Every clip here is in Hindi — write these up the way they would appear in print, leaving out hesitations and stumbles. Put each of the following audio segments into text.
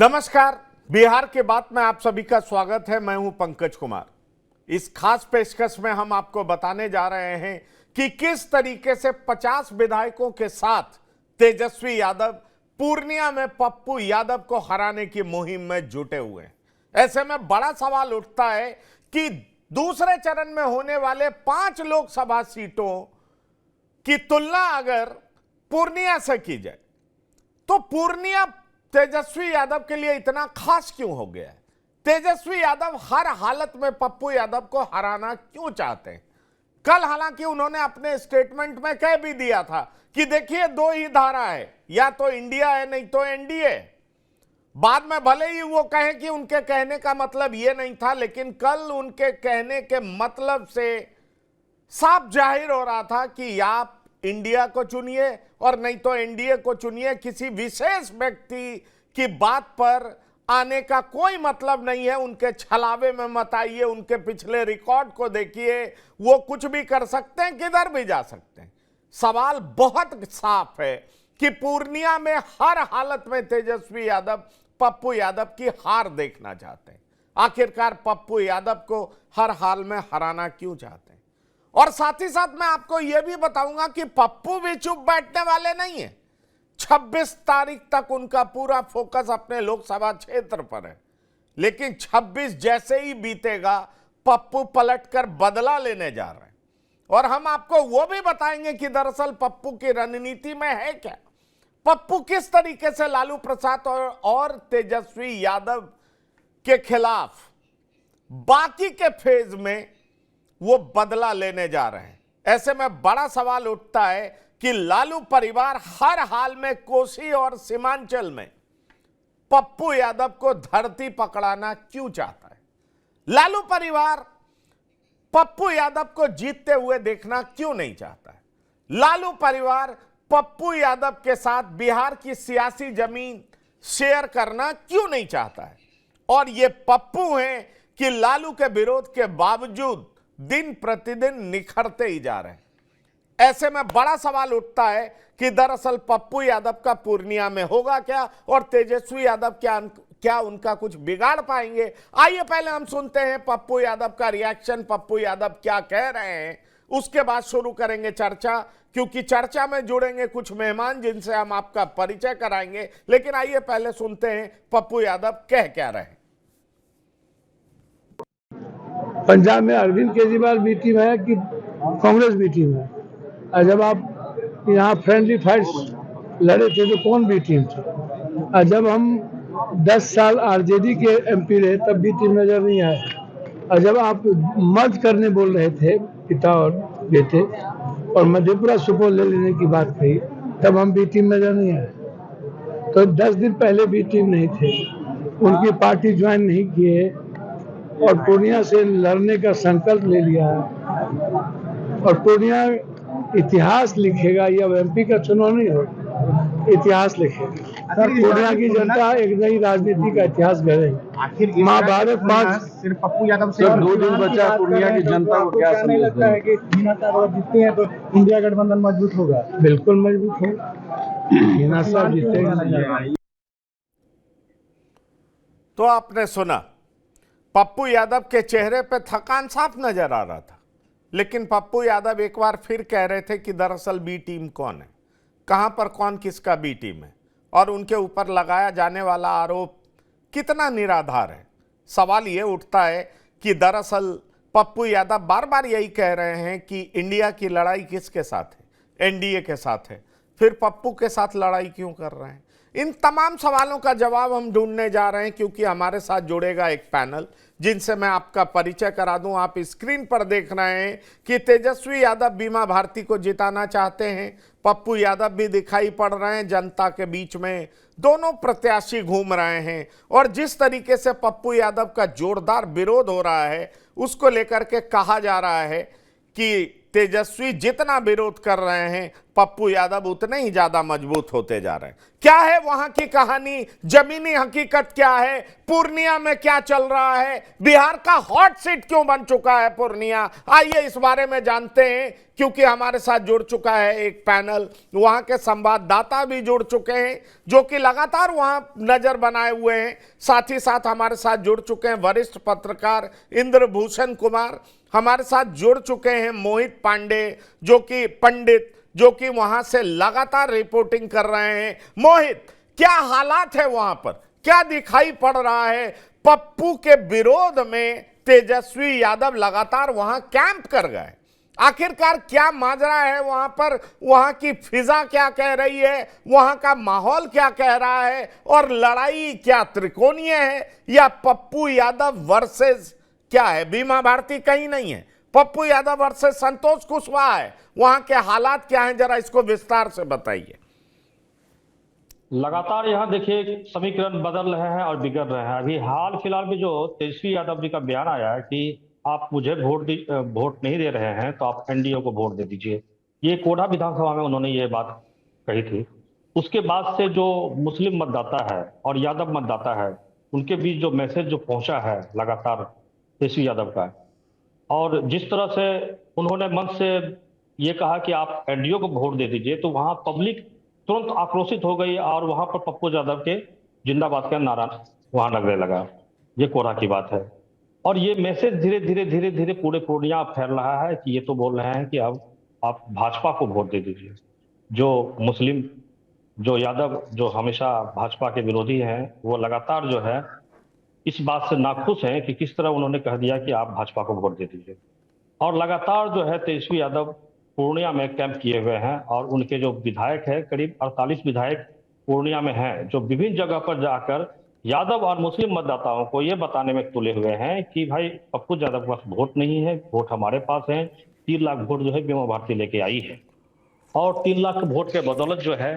नमस्कार। बिहार के बात में आप सभी का स्वागत है। मैं हूं पंकज कुमार। इस खास पेशकश में हम आपको बताने जा रहे हैं कि किस तरीके से 50 विधायकों के साथ तेजस्वी यादव पूर्णिया में पप्पू यादव को हराने की मुहिम में जुटे हुए हैं। ऐसे में बड़ा सवाल उठता है कि दूसरे चरण में होने वाले 5 लोकसभा सीटों की तुलना अगर पूर्णिया से की जाए तो पूर्णिया तेजस्वी यादव के लिए इतना खास क्यों हो गया है? तेजस्वी यादव हर हालत में पप्पू यादव को हराना क्यों चाहते हैं? कल हालांकि उन्होंने अपने स्टेटमेंट में कह भी दिया था कि देखिए 2 ही धारा है, या तो इंडिया है नहीं तो एनडीए। बाद में भले ही वो कहें कि उनके कहने का मतलब ये नहीं था, लेकिन कल उनके कहने के मतलब से साफ जाहिर हो रहा था कि आप इंडिया को चुनिए और नहीं तो एनडीए को चुनिए। किसी विशेष व्यक्ति की बात पर आने का कोई मतलब नहीं है। उनके छलावे में मत आइए, उनके पिछले रिकॉर्ड को देखिए। वो कुछ भी कर सकते हैं, किधर भी जा सकते हैं। सवाल बहुत साफ है कि पूर्णिया में हर हालत में तेजस्वी यादव पप्पू यादव की हार देखना चाहते हैं। आखिरकार पप्पू यादव को हर हाल में हराना क्यों चाहते हैं? और साथ ही साथ मैं आपको यह भी बताऊंगा कि पप्पू भी चुप बैठने वाले नहीं है। 26 तारीख तक उनका पूरा फोकस अपने लोकसभा क्षेत्र पर है, लेकिन 26 जैसे ही बीतेगा पप्पू पलटकर बदला लेने जा रहे हैं। और हम आपको वो भी बताएंगे कि दरअसल पप्पू की रणनीति में है क्या। पप्पू किस तरीके से लालू प्रसाद और तेजस्वी यादव के खिलाफ बाकी के फेज में वो बदला लेने जा रहे हैं। ऐसे में बड़ा सवाल उठता है कि लालू परिवार हर हाल में कोसी और सीमांचल में पप्पू यादव को धरती पकड़ाना क्यों चाहता है? लालू परिवार पप्पू यादव को जीतते हुए देखना क्यों नहीं चाहता है? लालू परिवार पप्पू यादव के साथ बिहार की सियासी जमीन शेयर करना क्यों नहीं चाहता है? और ये पप्पू हैं कि लालू के विरोध के बावजूद दिन प्रतिदिन निखरते ही जा रहे हैं। ऐसे में बड़ा सवाल उठता है कि दरअसल पप्पू यादव का पूर्णिया में होगा क्या और तेजस्वी यादव क्या उनका कुछ बिगाड़ पाएंगे? आइए पहले हम सुनते हैं पप्पू यादव का रिएक्शन, पप्पू यादव क्या कह रहे हैं। उसके बाद शुरू करेंगे चर्चा, क्योंकि चर्चा में जुड़ेंगे कुछ मेहमान जिनसे हम आपका परिचय कराएंगे। लेकिन आइए पहले सुनते हैं पप्पू यादव कह क्या रहे हैं। पंजाब में अरविंद केजरीवाल बी टीम है कि कांग्रेस बी टीम है? और जब आप यहाँ फ्रेंडली फाइट्स लड़े थे तो कौन बी टीम थे? और जब हम 10 साल आरजेडी के एमपी रहे तब बी टीम नजर नहीं आए। और जब आप मर्ज करने बोल रहे थे पिता और बेटे और मधेपुरा सुपौल ले लेने की बात कही तब हम बी टीम नजर नहीं आए। तो 10 दिन पहले बी टीम नहीं थे, उनकी पार्टी ज्वाइन नहीं किए और पूर्णिया से लड़ने का संकल्प ले लिया है। और पूर्णिया इतिहास लिखेगा, यह एमपी का चुनाव नहीं होगा, इतिहास लिखेगा। पूर्णिया की जनता एक नई राजनीति का इतिहास गढ़ेगी। महाभारत 5 सिर्फ पप्पू यादव से 2 दिन बचा। पूर्णिया की जनता को क्या नहीं लगता है कि मीना साहब जीतते हैं तो इंडिया गठबंधन मजबूत होगा? बिल्कुल मजबूत होगा। मीना साहब जीतेगा। तो आपने सुना, पप्पू यादव के चेहरे पे थकान साफ नजर आ रहा था, लेकिन पप्पू यादव एक बार फिर कह रहे थे कि दरअसल बी टीम कौन है, कहां पर कौन किसका बी टीम है और उनके ऊपर लगाया जाने वाला आरोप कितना निराधार है। सवाल यह उठता है कि दरअसल पप्पू यादव बार बार यही कह रहे हैं कि इंडिया की लड़ाई किसके साथ है? एनडीए के साथ है। फिर पप्पू के साथ लड़ाई क्यों कर रहे हैं? इन तमाम सवालों का जवाब हम ढूंढने जा रहे हैं, क्योंकि हमारे साथ जुड़ेगा एक पैनल जिनसे मैं आपका परिचय करा दूं। आप स्क्रीन पर देख रहे हैं कि तेजस्वी यादव बीमा भारती को जिताना चाहते हैं, पप्पू यादव भी दिखाई पड़ रहे हैं जनता के बीच में। दोनों प्रत्याशी घूम रहे हैं और जिस तरीके से पप्पू यादव का जोरदार विरोध हो रहा है उसको लेकर के कहा जा रहा है कि तेजस्वी जितना विरोध कर रहे हैं पप्पू यादव उतने ही ज्यादा मजबूत होते जा रहे हैं। क्या है वहां की कहानी, जमीनी हकीकत क्या है, पूर्णिया में क्या चल रहा है, बिहार का हॉट सीट क्यों बन चुका है पूर्णिया? आइए इस बारे में जानते हैं क्योंकि हमारे साथ जुड़ चुका है एक पैनल, वहां के संवाददाता भी जुड़ चुके हैं जो कि लगातार वहां नजर बनाए हुए हैं। साथ ही साथ हमारे साथ जुड़ चुके हैं वरिष्ठ पत्रकार इंद्रभूषण कुमार, हमारे साथ जुड़ चुके हैं मोहित पांडे जो कि पंडित, जो कि वहां से लगातार रिपोर्टिंग कर रहे हैं। मोहित, क्या हालात है वहां पर, क्या दिखाई पड़ रहा है? पप्पू के विरोध में तेजस्वी यादव लगातार वहां कैंप कर गए, आखिरकार क्या माजरा है वहां पर? वहां की फिजा क्या कह रही है, वहां का माहौल क्या कह रहा है, और लड़ाई क्या त्रिकोणीय है या पप्पू यादव वर्सेस क्या है? बीमा भारती कहीं नहीं है, पप्पू यादव वर्सेस संतोष कुशवाहा है। वहां के हालात क्या हैं, जरा इसको विस्तार से बताइए। लगातार यहाँ देखिए समीकरण बदल रहे हैं और बिगड़ रहे हैं। अभी हाल फिलहाल में जो तेजस्वी यादव जी का बयान आया है कि आप मुझे वोट नहीं दे रहे हैं तो आप एनडीए को वोट दे दीजिए, ये कोटा विधानसभा में उन्होंने ये बात कही थी। उसके बाद से जो मुस्लिम मतदाता है और यादव मतदाता है उनके बीच जो मैसेज जो पहुंचा है लगातार तेजस्वी यादव का, और जिस तरह से उन्होंने मंच से ये कहा कि आप एनडीए को वोट दे दीजिए, तो वहां पब्लिक तुरंत आक्रोशित हो गई और वहां पर पप्पू यादव के जिंदाबाद का नारा वहां लगने लगा। ये कोरा की बात है। और ये मैसेज धीरे धीरे धीरे धीरे पूरे पूर्णिया फैल रहा है कि ये तो बोल रहे हैं कि अब आप भाजपा को वोट दे दीजिए। जो मुस्लिम, जो यादव, जो हमेशा भाजपा के विरोधी हैं, वो लगातार जो है इस बात से नाखुश हैं कि किस तरह उन्होंने कह दिया कि आप भाजपा को वोट दे दीजिए। और लगातार जो है तेजस्वी यादव पूर्णिया में कैंप किए हुए हैं और उनके जो विधायक है, करीब 48 विधायक पूर्णिया में हैं, जो विभिन्न जगह पर जाकर यादव और मुस्लिम मतदाताओं को ये बताने में तुले हुए हैं कि भाई पप्पू यादव के पास वोट नहीं है, वोट हमारे पास है। 3 लाख वोट जो है बीमा भारती लेके आई है, और 3 लाख वोट के बदौलत जो है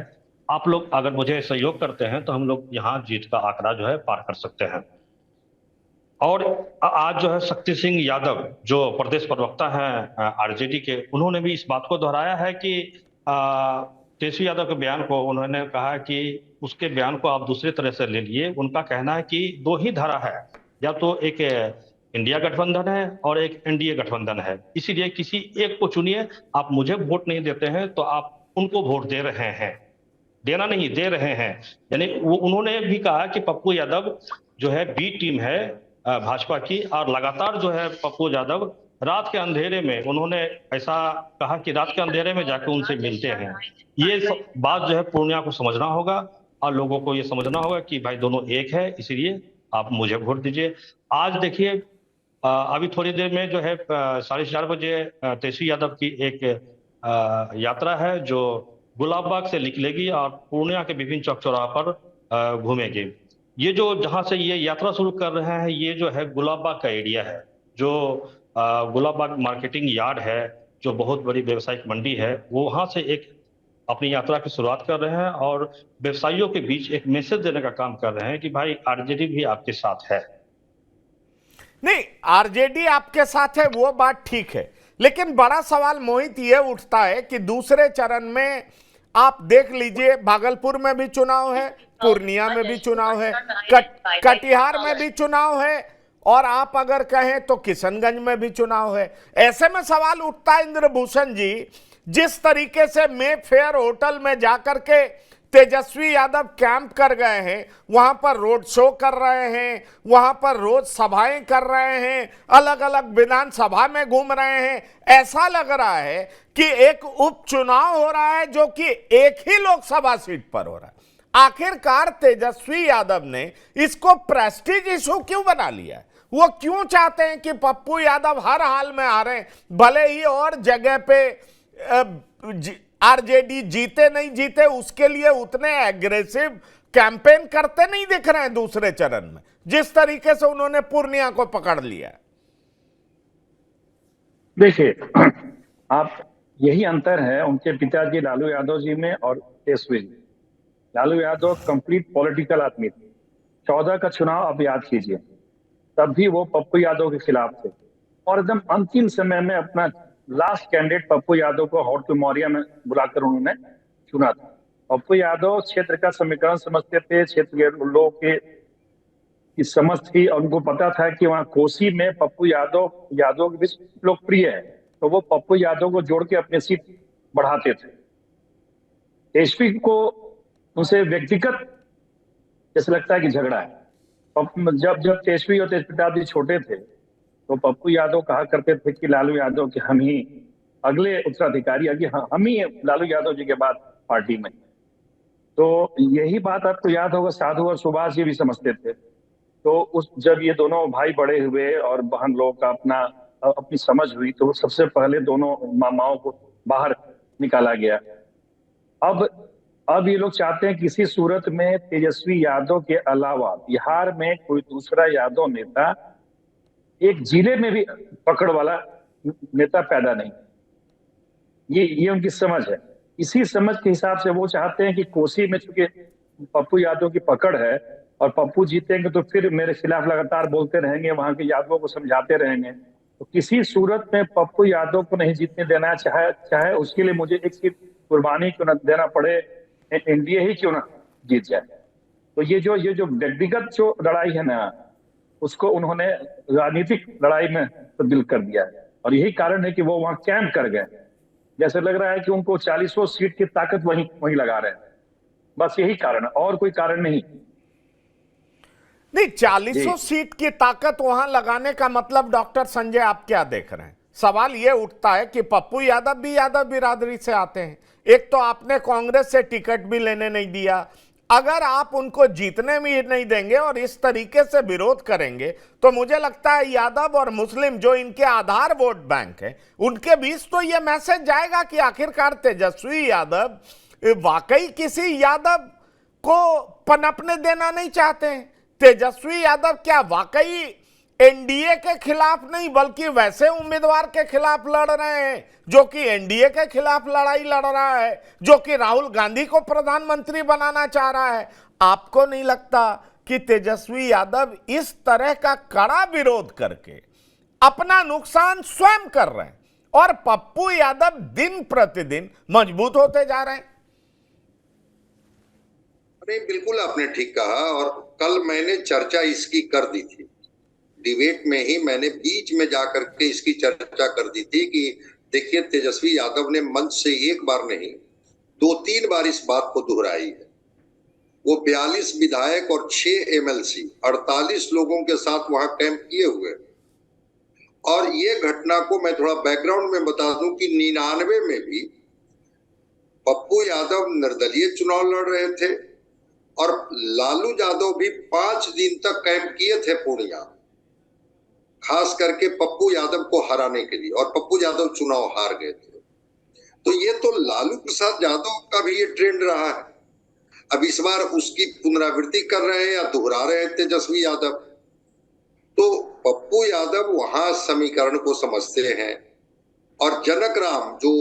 आप लोग अगर मुझे सहयोग करते हैं तो हम लोग यहाँ जीत का आंकड़ा जो है पार कर सकते हैं। और आज जो है शक्ति सिंह यादव जो प्रदेश प्रवक्ता हैं आरजेडी के, उन्होंने भी इस बात को दोहराया है कि तेजस्वी यादव के बयान को उन्होंने कहा कि उसके बयान को आप दूसरी तरह से ले लिए। उनका कहना है कि 2 ही धारा है, या तो एक इंडिया गठबंधन है और एक एनडीए गठबंधन है, इसीलिए किसी एक को चुनिए। आप मुझे वोट नहीं देते हैं तो आप उनको वोट दे रहे हैं, देना नहीं दे रहे हैं। यानी वो उन्होंने भी कहा कि पप्पू यादव जो है बी टीम है भाजपा की, और लगातार जो है पप्पू यादव रात के अंधेरे में, उन्होंने ऐसा कहा कि रात के अंधेरे में जाकर उनसे मिलते हैं। ये बात जो है पूर्णिया को समझना होगा और लोगों को ये समझना होगा कि भाई दोनों एक है, इसीलिए आप मुझे वोट दीजिए। आज देखिए अभी थोड़ी देर में जो है 4:30 बजे तेजस्वी यादव की एक यात्रा है जो गुलाबबाग से निकलेगी और पूर्णिया के विभिन्न चौक चौराहा पर घूमेगी। ये जो जहां से ये यात्रा शुरू कर रहे हैं, ये जो है गुलाबबाग का एरिया है, जो गुलाबबाग मार्केटिंग यार्ड है, जो बहुत बड़ी व्यवसायिक मंडी है, वो वहां से एक अपनी यात्रा की शुरुआत कर रहे हैं और व्यवसायियों के बीच एक मैसेज देने का काम कर रहे हैं कि भाई आरजेडी भी आपके साथ है। नहीं, आरजेडी आपके साथ है वो बात ठीक है, लेकिन बड़ा सवाल मोहित ये उठता है कि दूसरे चरण में आप देख लीजिए, भागलपुर में भी चुनाव है, पूर्णिया में भी चुनाव है, कटिहार में भी चुनाव है, और आप अगर कहें तो किशनगंज में भी चुनाव है। ऐसे में सवाल उठता है इंद्रभूषण जी, जिस तरीके से मे फेयर होटल में जाकर के तेजस्वी यादव कैंप कर गए हैं, वहां पर रोड शो कर रहे हैं, वहां पर रोज सभाएं कर रहे हैं, अलग अलग विधानसभा में घूम रहे हैं, ऐसा लग रहा है कि एक उपचुनाव हो रहा है जो कि एक ही लोकसभा सीट पर हो रहा है। आखिरकार तेजस्वी यादव ने इसको प्रेस्टीज इशू क्यों बना लिया है? वो क्यों चाहते हैं कि पप्पू यादव हर हाल में आ रहे हैं, भले ही और जगह पे आरजेडी जीते नहीं जीते उसके लिए उतने एग्रेसिव कैंपेन करते नहीं दिख रहे हैं दूसरे चरण में, जिस तरीके से उन्होंने पूर्णिया को पकड़ लिया। देखिए, आप यही अंतर है उनके पिताजी लालू यादव जी में और तेजस्वी जी। लालू यादव कंप्लीट पॉलिटिकल आदमी थे। 14 का चुनाव आप याद कीजिए, तब भी वो पप्पू यादव के खिलाफ थे, और एकदम अंतिम समय में अपना लास्ट कैंडिडेट पप्पू यादव को हॉट मौर्या में बुलाकर उन्होंने चुना था। पप्पू यादव क्षेत्र का समीकरण समझते थे, क्षेत्र के लोगों की समझ थी, और उनको पता था कि वहां कोसी में पप्पू यादव के बीच लोकप्रिय है। तो वो पप्पू यादव को जोड़ के अपनी सीट बढ़ाते थे। तेजस्वी को उनसे व्यक्तिगत जैसे लगता है कि झगड़ा है। जब जब तेजस्वी और तेजप्रताप जी छोटे थे तो पप्पू यादव कहा करते थे कि लालू यादव के हम ही अगले उत्तराधिकारी, हम ही लालू यादव जी के बाद पार्टी में। तो यही बात आपको याद होगा, साधु और सुभाष जी भी समझते थे। तो उस जब ये दोनों भाई बड़े हुए और बहन लोग का अपनी समझ हुई तो सबसे पहले दोनों मामाओं को बाहर निकाला गया। अब ये लोग चाहते हैं किसी सूरत में तेजस्वी यादव के अलावा बिहार में कोई दूसरा यादव नेता, एक जिले में भी पकड़ वाला नेता पैदा नहीं। ये उनकी समझ है। इसी समझ के हिसाब से वो चाहते हैं कि कोसी में चूंकि पप्पू यादव की पकड़ है और पप्पू जीतेंगे तो फिर मेरे खिलाफ लगातार बोलते रहेंगे, वहां के यादवों को समझाते रहेंगे। तो किसी सूरत में पप्पू यादव को नहीं जीतने देना, चाहे उसके लिए मुझे एक सीट कुर्बानी क्यों न देना पड़े, एनडीए ही क्यों ना जीत जाए। तो ये जो व्यक्तिगत जो लड़ाई है ना, उसको उन्होंने राजनीतिक लड़ाई में तब्दील कर दिया है। और यही कारण है कि वो वहां कैंप कर गए। जैसे लग रहा है कि उनको 40 सीट की ताकत वहीं लगा रहे हैं। बस यही कारण है, और कोई कारण नहीं। नहीं, 40 सीट की ताकत वहां लगाने का मतलब डॉक्टर संजय आप क्या देख रहे हैं? सवाल यह उठता है कि पप्पू यादव भी यादव बिरादरी से आते हैं। एक तो आपने कांग्रेस से टिकट भी लेने नहीं दिया। अगर आप उनको जीतने भी नहीं देंगे और इस तरीके से विरोध करेंगे तो मुझे लगता है यादव और मुस्लिम जो इनके आधार वोट बैंक है उनके बीच तो यह मैसेज जाएगा कि आखिरकार तेजस्वी यादव वाकई किसी यादव को पनपने देना नहीं चाहते हैं। तेजस्वी यादव क्या वाकई एनडीए के खिलाफ नहीं बल्कि वैसे उम्मीदवार के खिलाफ लड़ रहे हैं जो कि एनडीए के खिलाफ लड़ाई लड़ रहा है, जो कि राहुल गांधी को प्रधानमंत्री बनाना चाह रहा है? आपको नहीं लगता कि तेजस्वी यादव इस तरह का कड़ा विरोध करके अपना नुकसान स्वयं कर रहे हैं और पप्पू यादव दिन प्रतिदिन मजबूत होते जा रहे हैं? नहीं, बिल्कुल आपने ठीक कहा। और कल मैंने चर्चा इसकी कर दी थी, डिबेट में ही मैंने बीच में जाकर के इसकी चर्चा कर दी थी कि देखिए तेजस्वी यादव ने मंच से एक बार नहीं 2-3 बार इस बात को दोहराई है। वो 42 विधायक और 6 एमएलसी 48 लोगों के साथ वहां कैंप किए हुए। और ये घटना को मैं थोड़ा बैकग्राउंड में बता दूं कि 99 में भी पप्पू यादव निर्दलीय चुनाव लड़ रहे थे और लालू यादव भी 5 दिन तक कैंप किए थे पूर्णिया, खास करके पप्पू यादव को हराने के लिए, और पप्पू यादव चुनाव हार गए थे। तो ये तो लालू प्रसाद यादव का भी ये ट्रेंड रहा है। अब इस बार उसकी पुनरावृत्ति कर रहे हैं या दोहरा रहे हैं तेजस्वी यादव। तो पप्पू यादव वहां समीकरण को समझते हैं। और जनक राम जो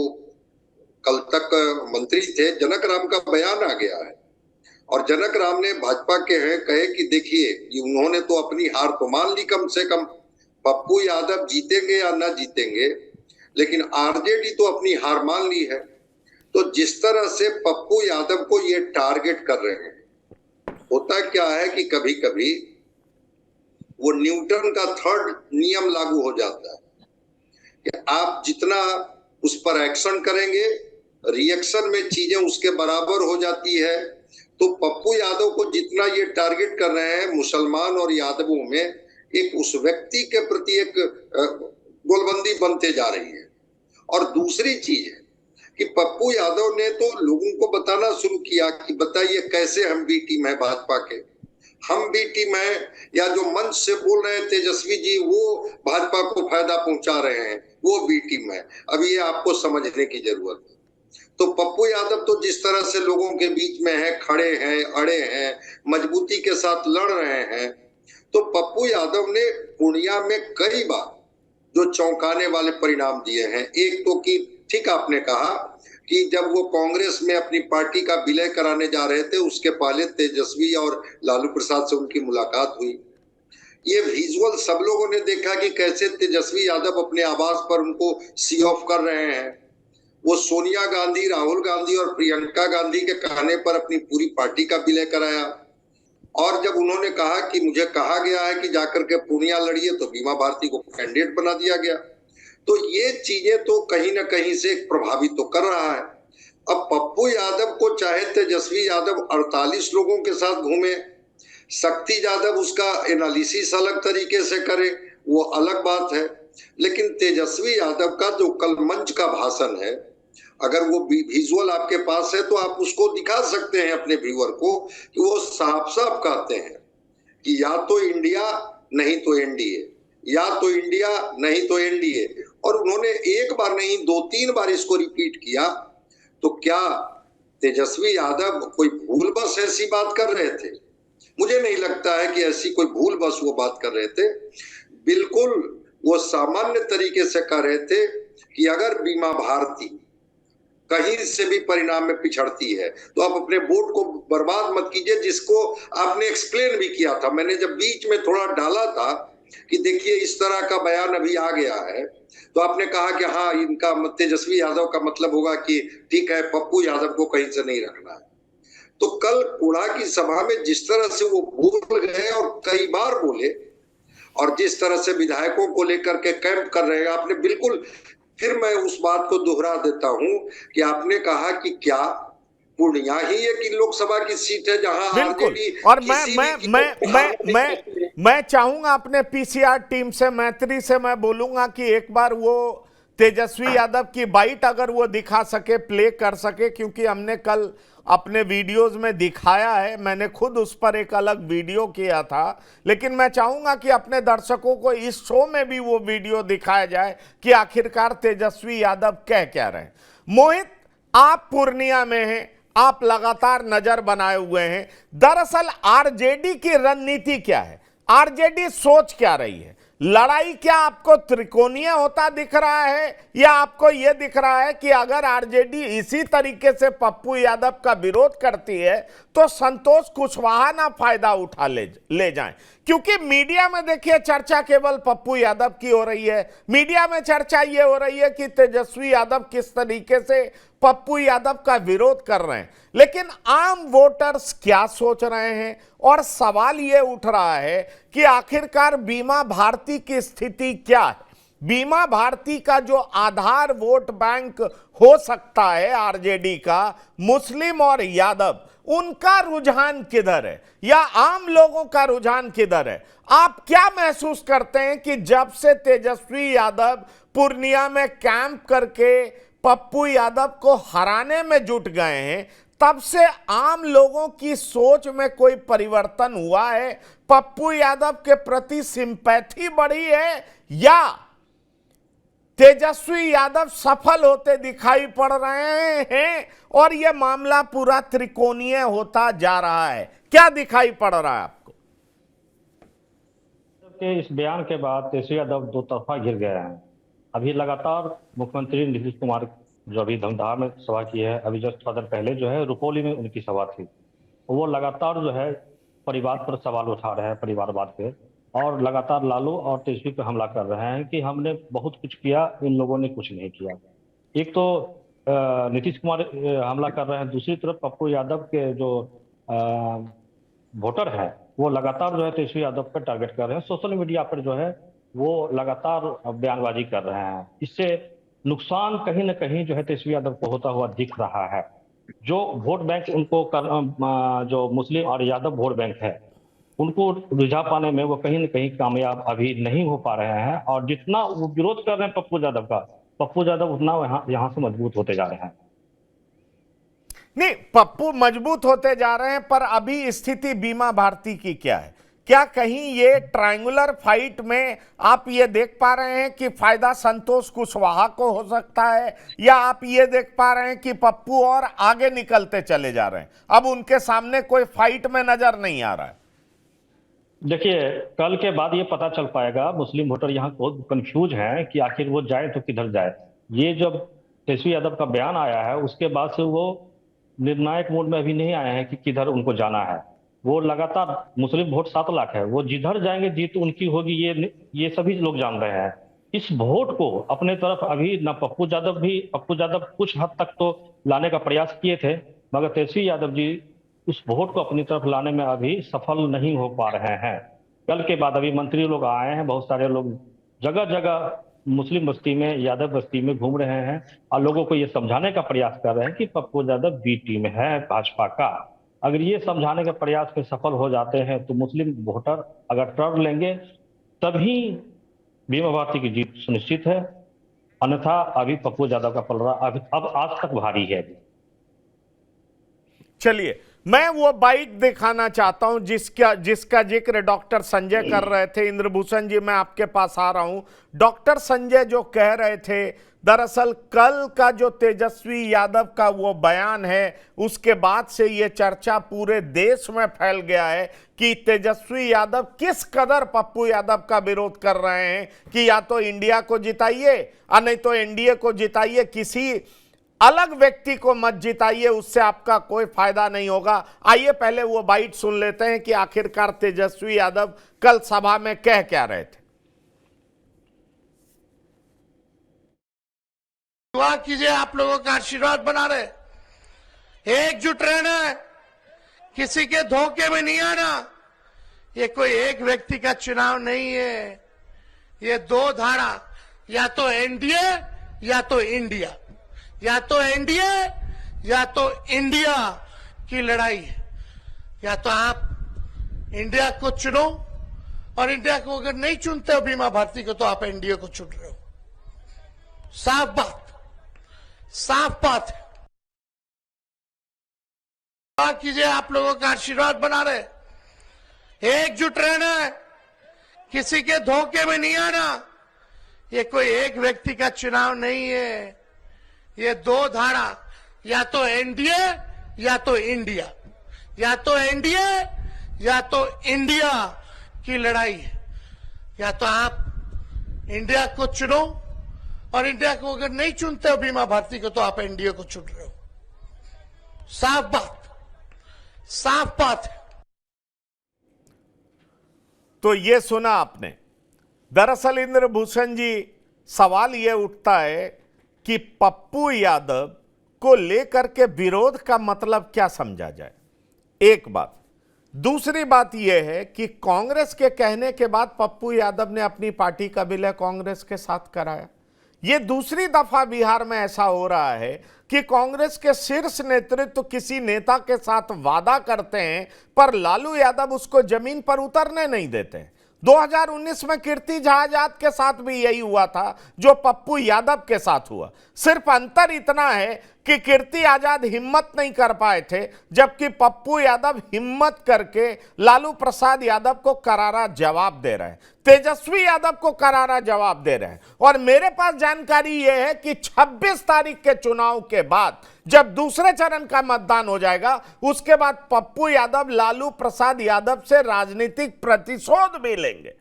कल तक मंत्री थे, जनक राम का बयान आ गया है और जनक राम ने भाजपा के हैं कहे कि देखिए उन्होंने तो अपनी हार तो मान ली, कम से कम पप्पू यादव जीतेंगे या ना जीतेंगे, लेकिन आरजेडी तो अपनी हार मान ली है। तो जिस तरह से पप्पू यादव को ये टारगेट कर रहे हैं, होता क्या है कि कभी कभी वो न्यूटन का 3rd नियम लागू हो जाता है कि आप जितना उस पर एक्शन करेंगे, रिएक्शन में चीजें उसके बराबर हो जाती है। तो पप्पू यादव को जितना ये टारगेट कर रहे हैं, मुसलमान और यादवों में एक उस व्यक्ति के प्रति एक गोलबंदी बनते जा रही है। और दूसरी चीज है कि पप्पू यादव ने तो लोगों को बताना शुरू किया कि बताइए कैसे हम बी टीम है भाजपा के, हम बी टीम है, या जो मंच से बोल रहे हैं तेजस्वी जी वो भाजपा को फायदा पहुंचा रहे हैं, वो बी टीम है। अब ये आपको समझने की जरूरत है। तो पप्पू यादव तो जिस तरह से लोगों के बीच में है, खड़े हैं, अड़े हैं, मजबूती के साथ लड़ रहे हैं। तो पप्पू यादव ने पूर्णिया में कई बार जो चौंकाने वाले परिणाम दिए हैं। एक तो कि ठीक आपने कहा कि जब वो कांग्रेस में अपनी पार्टी का विलय कराने जा रहे थे, उसके पहले तेजस्वी और लालू प्रसाद से उनकी मुलाकात हुई। ये विजुअल सब लोगों ने देखा कि कैसे तेजस्वी यादव अपने आवास पर उनको सी ऑफ कर रहे हैं। वो सोनिया गांधी, राहुल गांधी और प्रियंका गांधी के कहने पर अपनी पूरी पार्टी का विलय कराया। और जब उन्होंने कहा कि मुझे कहा गया है कि जाकर के पूर्णिया लड़िए, तो बीमा भारती को कैंडिडेट बना दिया गया। तो ये चीजें तो कहीं ना कहीं से प्रभावित तो कर रहा है। अब पप्पू यादव को चाहे तेजस्वी यादव 48 लोगों के साथ घूमे, शक्ति यादव उसका एनालिसिस अलग तरीके से करे, वो अलग बात है, लेकिन तेजस्वी यादव का जो कल मंच का भाषण है, अगर वो विजुअल आपके पास है तो आप उसको दिखा सकते हैं अपने व्यूअर को, कि वो साफ साफ कहते हैं कि या तो इंडिया नहीं तो एनडीए, या तो इंडिया नहीं तो एनडीए। और उन्होंने एक बार नहीं 2-3 बार इसको रिपीट किया। तो क्या तेजस्वी यादव कोई भूलवश ऐसी बात कर रहे थे? मुझे नहीं लगता है कि ऐसी कोई भूलवश वो बात कर रहे थे। बिल्कुल वो सामान्य तरीके से कह रहे थे कि अगर बीमा भारती कहीं से भी परिणाम में पिछड़ती है तो आप अपने वोट को बर्बाद मत कीजिए, जिसको आपने एक्सप्लेन भी किया था। मैंने जब बीच में थोड़ा डाला था कि देखिए इस तरह का बयान अभी आ गया है, तो आपने कहा कि हाँ, इनका तेजस्वी यादव का मतलब होगा कि ठीक है, पप्पू यादव को कहीं से नहीं रखना है। तो कल कोढ़ा की सभा में जिस तरह से वो बोल गए और कई बार बोले, और जिस तरह से विधायकों को लेकर के कैंप कर रहे हैं, आपने बिल्कुल, फिर मैं उस बात को दोहरा देता हूं कि आपने कहा कि क्या पूर्णिया ही एक लोकसभा की सीट है जहां बिल्कुल। आरजेडी और किसी भी मैं चाहूंगा अपने पीसीआर टीम से, मैत्री से मैं बोलूंगा कि एक बार वो तेजस्वी यादव की बाइट अगर वो दिखा सके, प्ले कर सके, क्योंकि हमने कल अपने वीडियोस में दिखाया है, मैंने खुद उस पर एक अलग वीडियो किया था, लेकिन मैं चाहूंगा कि अपने दर्शकों को इस शो में भी वो वीडियो दिखाया जाए कि आखिरकार तेजस्वी यादव कह क्या रहे हैं। मोहित, आप पूर्णिया में हैं, आप लगातार नजर बनाए हुए हैं। दरअसल आरजेडी की रणनीति क्या है? आरजेडी सोच क्या रही है? लड़ाई क्या आपको त्रिकोणीय होता दिख रहा है, या आपको यह दिख रहा है कि अगर आरजेडी इसी तरीके से पप्पू यादव का विरोध करती है तो संतोष कुशवाहा ना फायदा उठा ले जाएं? क्योंकि मीडिया में देखिए चर्चा केवल पप्पू यादव की हो रही है। मीडिया में चर्चा ये हो रही है कि तेजस्वी यादव किस तरीके से पप्पू यादव का विरोध कर रहे हैं, लेकिन आम वोटर्स क्या सोच रहे हैं? और सवाल ये उठ रहा है कि आखिरकार बीमा भारती की स्थिति क्या है? बीमा भारती का जो आधार वोट बैंक हो सकता है आरजेडी का, मुस्लिम और यादव, उनका रुझान किधर है, या आम लोगों का रुझान किधर है? आप क्या महसूस करते हैं कि जब से तेजस्वी यादव पूर्णिया में कैंप करके पप्पू यादव को हराने में जुट गए हैं, तब से आम लोगों की सोच में कोई परिवर्तन हुआ है? पप्पू यादव के प्रति सिंपैथी बढ़ी है, या तेजस्वी यादव सफल होते दिखाई पड़ रहे हैं और यह मामला पूरा त्रिकोणीय होता जा रहा है? क्या दिखाई पड़ रहा है आपको? के इस बयान के बाद तेजस्वी यादव दो तरफा घिर गए हैं। अभी लगातार मुख्यमंत्री नीतीश कुमार जो अभी धमदाहा में सभा की है, अभी जस्ट थोड़ा देर पहले जो है रुपौली में उनकी सभा थी, वो लगातार जो है परिवार पर सवाल उठा रहे हैं, परिवारवाद पे, और लगातार लालू और तेजस्वी पे हमला कर रहे हैं कि हमने बहुत कुछ किया, इन लोगों ने कुछ नहीं किया। एक तो नीतीश कुमार हमला कर रहे हैं, दूसरी तरफ पप्पू यादव के जो वोटर हैं वो लगातार जो है तेजस्वी यादव पर टारगेट कर रहे हैं। सोशल मीडिया पर जो है वो लगातार बयानबाजी कर रहे हैं। इससे नुकसान कहीं ना कहीं जो है तेजस्वी यादव को होता हुआ दिख रहा है। जो वोट बैंक उनको जो मुस्लिम और यादव वोट बैंक है, उनको रिझा पाने में वो कहीं ना कहीं कामयाब अभी नहीं हो पा रहे हैं, और जितना वो विरोध कर रहे हैं पप्पू यादव का, पप्पू यादव उतना यहाँ से मजबूत होते जा रहे हैं। नहीं, पप्पू मजबूत होते जा रहे हैं, पर अभी स्थिति बीमा भारती की क्या है? क्या कहीं ये ट्रायंगुलर फाइट में आप ये देख पा रहे हैं कि फायदा संतोष कुशवाहा को हो सकता है, या आप ये देख पा रहे हैं कि पप्पू और आगे निकलते चले जा रहे हैं, अब उनके सामने कोई फाइट में नजर नहीं आ रहा है? देखिए, कल के बाद ये पता चल पाएगा। मुस्लिम वोटर यहाँ बहुत कंफ्यूज हैं कि आखिर वो जाए तो किधर जाए। ये जब तेजस्वी यादव का बयान आया है उसके बाद से वो निर्णायक मोड में अभी नहीं आए हैं कि किधर उनको जाना है। वो लगातार, मुस्लिम वोट 7 लाख है, वो जिधर जाएंगे जीत उनकी होगी, ये सभी लोग जान रहे हैं। इस वोट को अपने तरफ अभी न पप्पू यादव कुछ हद तक तो लाने का प्रयास किए थे, मगर तेजस्वी यादव जी उस वोट को अपनी तरफ लाने में अभी सफल नहीं हो पा रहे हैं। कल के बाद अभी मंत्री लोग आए हैं, बहुत सारे लोग जगह जगह मुस्लिम बस्ती में, यादव बस्ती में घूम रहे हैं और लोगों को ये समझाने का प्रयास कर रहे हैं कि पप्पू यादव बी टीम है भाजपा का। अगर ये समझाने के प्रयास में सफल हो जाते हैं तो मुस्लिम वोटर अगर टर्न लेंगे तभी बीमा भारती की जीत सुनिश्चित है, अन्यथा अभी पप्पू यादव का पलड़ा अब आज तक भारी है। चलिए, मैं वो बाइट दिखाना चाहता हूं जिसका जिक्र डॉक्टर संजय कर रहे थे। इंद्रभूषण जी, मैं आपके पास आ रहा हूं। डॉक्टर संजय जो कह रहे थे, दरअसल कल का जो तेजस्वी यादव का वो बयान है, उसके बाद से ये चर्चा पूरे देश में फैल गया है कि तेजस्वी यादव किस कदर पप्पू यादव का विरोध कर रहे हैं कि या तो इंडिया को जिताइए और नहीं तो एनडीए को जिताइए, किसी अलग व्यक्ति को मत जिताइए, उससे आपका कोई फायदा नहीं होगा। आइए पहले वो बाइट सुन लेते हैं कि आखिरकार तेजस्वी यादव कल सभा में कह क्या रहे थे। दुआ कीजिए, आप लोगों का आशीर्वाद बना रहे, एकजुट रहना है, किसी के धोखे में नहीं आना। ये कोई एक व्यक्ति का चुनाव नहीं है, ये दो धारा, या तो एनडीए या तो इंडिया, या तो एनडीए या तो इंडिया की लड़ाई है। या तो आप इंडिया को चुनो, और इंडिया को अगर नहीं चुनते हो बीमा भारती को, तो आप एनडीए को चुन रहे हो। साफ बात, साफ बात है। दुआ कीजिए, आप लोगों का आशीर्वाद बना रहे, एकजुट रहना है, किसी के धोखे में नहीं आना। ये कोई एक व्यक्ति का चुनाव नहीं है, ये दो धारा, या तो एनडीए या तो इंडिया, या तो एनडीए या तो इंडिया की लड़ाई है। या तो आप इंडिया को चुनो, और इंडिया को अगर नहीं चुनते हो बीमा भारती को, तो आप एनडीए को चुन रहे हो। साफ बात, साफ बात है। तो ये सुना आपने। दरअसल इंद्रभूषण जी, सवाल ये उठता है कि पप्पू यादव को लेकर के विरोध का मतलब क्या समझा जाए, एक बात। दूसरी बात यह है कि कांग्रेस के कहने के बाद पप्पू यादव ने अपनी पार्टी का विलय कांग्रेस के साथ कराया। यह दूसरी दफा बिहार में ऐसा हो रहा है कि कांग्रेस के शीर्ष नेतृत्व किसी नेता के साथ वादा करते हैं, पर लालू यादव उसको जमीन पर उतरने नहीं देते हैं। 2019 में कीर्ति झा आजाद के साथ भी यही हुआ था जो पप्पू यादव के साथ हुआ। सिर्फ अंतर इतना है कि कीर्ति आजाद हिम्मत नहीं कर पाए थे, जबकि पप्पू यादव हिम्मत करके लालू प्रसाद यादव को करारा जवाब दे रहे हैं, तेजस्वी यादव को करारा जवाब दे रहे हैं। और मेरे पास जानकारी यह है कि 26 तारीख के चुनाव के बाद जब दूसरे चरण का मतदान हो जाएगा, उसके बाद पप्पू यादव लालू प्रसाद यादव से राजनीतिक प्रतिशोध भी लेंगे।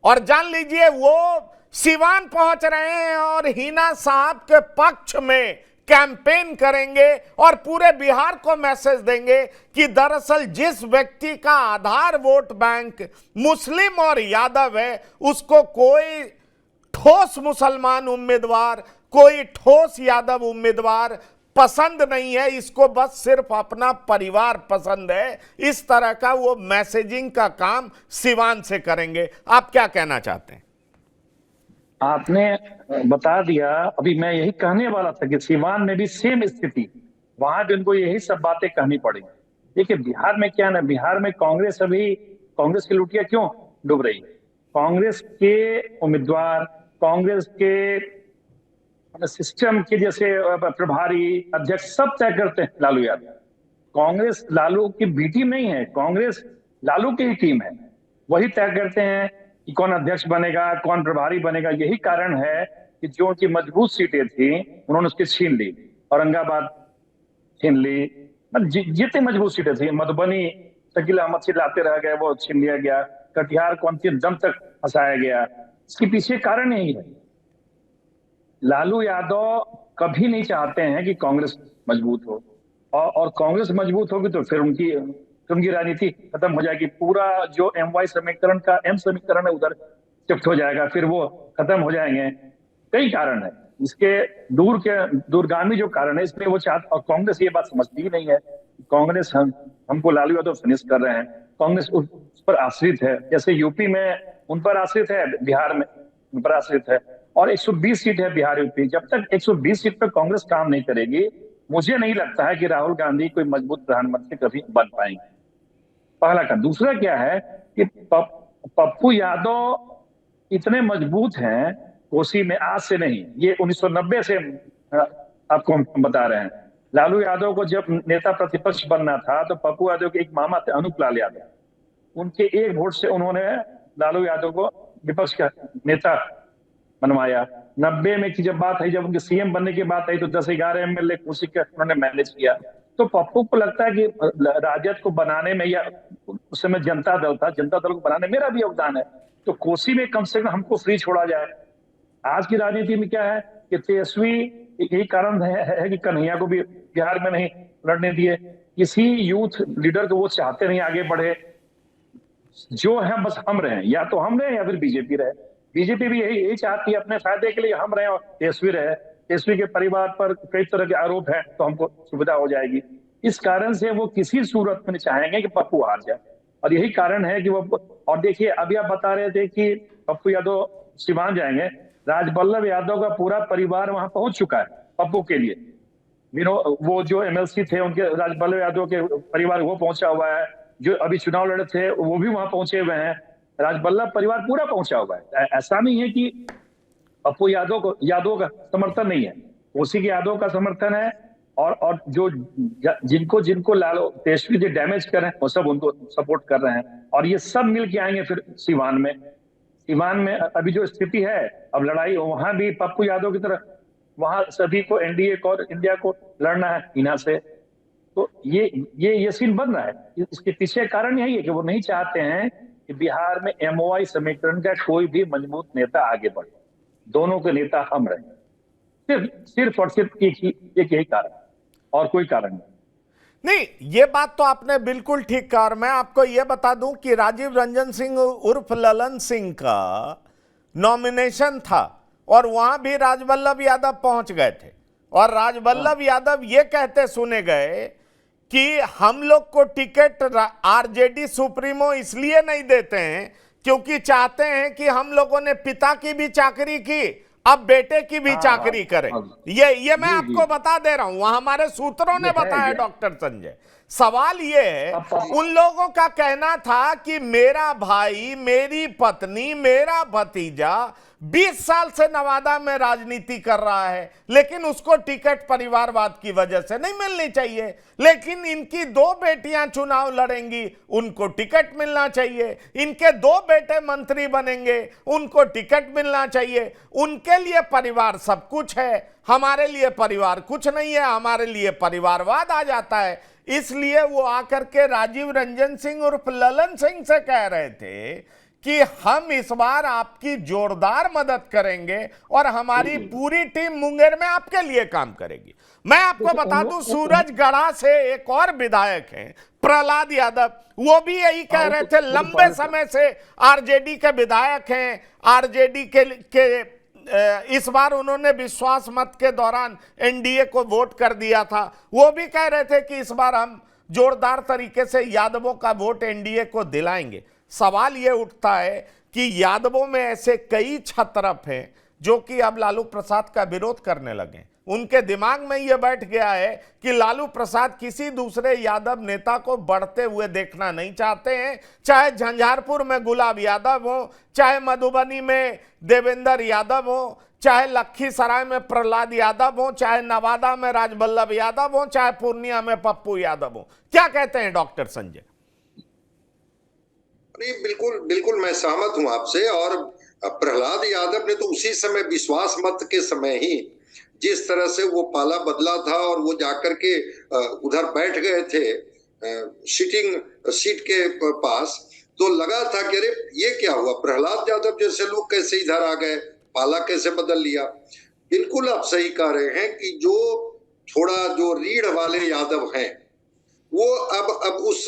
और जान लीजिए, वो सिवान पहुंच रहे हैं और हिना साहब के पक्ष में कैंपेन करेंगे और पूरे बिहार को मैसेज देंगे कि दरअसल जिस व्यक्ति का आधार वोट बैंक मुस्लिम और यादव है, उसको कोई ठोस मुसलमान उम्मीदवार, कोई ठोस यादव उम्मीदवार पसंद नहीं है, इसको बस सिर्फ अपना परिवार पसंद है। इस तरह का वो मैसेजिंग का काम सिवान से करेंगे। आप क्या कहना चाहते हैं? आपने बता दिया। अभी मैं यही कहने वाला था कि सीवान में भी सेम स्थिति, वहां भी उनको यही सब बातें कहनी पड़ेगी। देखिए बिहार में क्या ना, बिहार में कांग्रेस की लुटिया क्यों डूब रही? कांग्रेस के उम्मीदवार, कांग्रेस के सिस्टम के जैसे प्रभारी अध्यक्ष सब तय करते हैं लालू यादव। कांग्रेस लालू की बी टीम नहीं है, कांग्रेस लालू की ही टीम है। वही तय करते हैं कि कौन अध्यक्ष बनेगा, कौन प्रभारी बनेगा। यही कारण है कि जो उनकी मजबूत सीटें थी उन्होंने उसकी छीन ली। औरंगाबाद छीन ली, जितनी मजबूत सीटें थी, मधुबनी शकील अहमद से लाते रह गए, वो छीन लिया गया। कटिहार को अंतिम दम तक फंसाया गया। इसके पीछे कारण यही है। लालू यादव कभी नहीं चाहते हैं कि कांग्रेस मजबूत हो, और कांग्रेस मजबूत होगी तो फिर उनकी राजनीति खत्म हो जाएगी। पूरा जो MY समीकरण का M समीकरण है उधर शिफ्ट हो जाएगा, फिर वो खत्म हो जाएंगे। कई कारण है इसके, दूरगामी जो कारण है इसमें वो चाहते, और कांग्रेस ये बात समझती ही नहीं है। कांग्रेस हमको लालू यादव फिनिश कर रहे हैं, कांग्रेस उस पर आश्रित है। जैसे यूपी में उन पर आश्रित है, बिहार में उन पर आश्रित है, और 120 सीट है बिहार यूपी। जब तक 120 सीट पर कांग्रेस काम नहीं करेगी, मुझे नहीं लगता है कि राहुल गांधी कोई मजबूत प्रधानमंत्री कभी बन पाएंगे। पहला का। दूसरा क्या है कि पप्पू यादव इतने मजबूत हैं कोसी में, आज से नहीं, ये 1990 से आपको हम बता रहे हैं। लालू यादव को जब नेता प्रतिपक्ष बनना था तो पप्पू यादव के एक मामा थे अनूप लाल यादव, उनके एक वोट से उन्होंने लालू यादव को विपक्ष का नेता बनवाया। 90 में की जब बात आई, जब उनके सीएम बनने की बात आई तो 10-11 एमएलए कुर्सी के उन्होंने मैनेज किया। तो पप्पू को लगता है कि राजद को बनाने में, या उस समय जनता दल था, जनता दल को बनाने मेरा भी योगदान है, तो कोसी में कम से कम हमको फ्री छोड़ा जाए। आज की राजनीति में क्या है कि तेजस्वी, यही कारण है कि कन्हैया को भी बिहार में नहीं लड़ने दिए। किसी यूथ लीडर को वो चाहते नहीं आगे बढ़े, जो है बस हम रहे, या तो हम रहे या फिर बीजेपी रहे। बीजेपी भी यही चाहती है अपने फायदे के लिए हम रहे और तेजस्वी रहे। तेजस्वी के परिवार पर कई तरह के आरोप है तो हमको सुविधा हो जाएगी। इस कारण से वो किसी सूरत में चाहेंगे कि पप्पू हार जाए, और यही कारण है कि वो। और देखिए, अभी आप बता रहे थे कि पप्पू यादव सिवान जाएंगे, राजबल्लभ यादव का पूरा परिवार वहां पहुंच चुका है पप्पू के लिए। वो जो एमएलसी थे उनके, राजबल्लभ यादव के परिवार वो पहुंचा हुआ है, जो अभी चुनाव लड़े थे वो भी वहां पहुंचे हुए हैं। राजबल्लभ परिवार पूरा पहुंचा हुआ है। ऐसा नहीं है कि पप्पू यादव का समर्थन नहीं है, कोसी के यादव का समर्थन है। और जो जिनको लालू तेजस्वी जी डैमेज कर रहे हैं वो सब उनको सपोर्ट कर रहे हैं, और ये सब मिल के आएंगे फिर सीवान में अभी जो स्थिति है, अब लड़ाई वहां भी पप्पू यादव की तरह, वहां सभी को एनडीए को और इंडिया को लड़ना है इना से। तो ये सीन बन रहा है। इसके पीछे कारण यही है कि वो नहीं चाहते हैं कि बिहार में एमओआई समीकरण का कोई भी मजबूत नेता आगे बढ़े, दोनों के नेता हम रहे। सिर्फ और सिर्फ एक यही कारण, और कोई कारण नहीं। ये बात तो आपने बिल्कुल ठीक कहा। और मैं आपको यह बता दूं कि राजीव रंजन सिंह उर्फ ललन सिंह का नॉमिनेशन था और वहां भी राजबल्लभ यादव पहुंच गए थे, और राजबल्लभ यादव ये कहते सुने गए कि हम लोग को टिकट आरजेडी सुप्रीमो इसलिए नहीं देते हैं क्योंकि चाहते हैं कि हम लोगों ने पिता की भी चाकरी की, अब बेटे की भी चाकरी करें। ये मैं आपको बता दे रहा हूं, वहां हमारे सूत्रों ने बताया डॉक्टर संजय। सवाल ये है, उन लोगों का कहना था कि मेरा भाई, मेरी पत्नी, मेरा भतीजा 20 साल से नवादा में राजनीति कर रहा है, लेकिन उसको टिकट परिवारवाद की वजह से नहीं मिलनी चाहिए। लेकिन इनकी 2 बेटियां चुनाव लड़ेंगी, उनको टिकट मिलना चाहिए। इनके 2 बेटे मंत्री बनेंगे, उनको टिकट मिलना चाहिए। उनके लिए परिवार सब कुछ है, हमारे लिए परिवार कुछ नहीं है, हमारे लिए परिवारवाद आ जाता है। इसलिए वो आकर के राजीव रंजन सिंह उर्फ ललन सिंह से कह रहे थे कि हम इस बार आपकी जोरदार मदद करेंगे और हमारी पूरी टीम मुंगेर में आपके लिए काम करेगी। मैं आपको बता दूं, सूरजगढ़ा से एक और विधायक हैं प्रहलाद यादव, वो भी यही कह रहे थे। लंबे समय से आरजेडी के विधायक हैं, आरजेडी के इस बार उन्होंने विश्वास मत के दौरान एनडीए को वोट कर दिया था। वो भी कह रहे थे कि इस बार हम जोरदार तरीके से यादवों का वोट एनडीए को दिलाएंगे। सवाल ये उठता है कि यादवों में ऐसे कई छतरफ हैं जो कि अब लालू प्रसाद का विरोध करने लगे। उनके दिमाग में यह बैठ गया है कि लालू प्रसाद किसी दूसरे यादव नेता को बढ़ते हुए देखना नहीं चाहते हैं, चाहे झंझारपुर में गुलाब यादव हो, चाहे मधुबनी में देवेंद्र यादव हो, चाहे लखीसराय में प्रहलाद यादव हो, चाहे नवादा में राजबल्लभ यादव हो, चाहे पूर्णिया में पप्पू यादव हो। क्या कहते हैं डॉक्टर संजय? नहीं, बिल्कुल मैं सहमत हूं आपसे। और प्रहलाद यादव ने तो उसी समय विश्वास मत के समय ही जिस तरह से वो पाला बदला था और वो जाकर के उधर बैठ गए थे सिटिंग सीट के पास, तो लगा था कि अरे ये क्या हुआ, प्रहलाद यादव जैसे लोग कैसे इधर आ गए, पाला कैसे बदल लिया। बिल्कुल आप सही कह रहे हैं कि जो थोड़ा जो रीढ़ वाले यादव हैं वो अब उस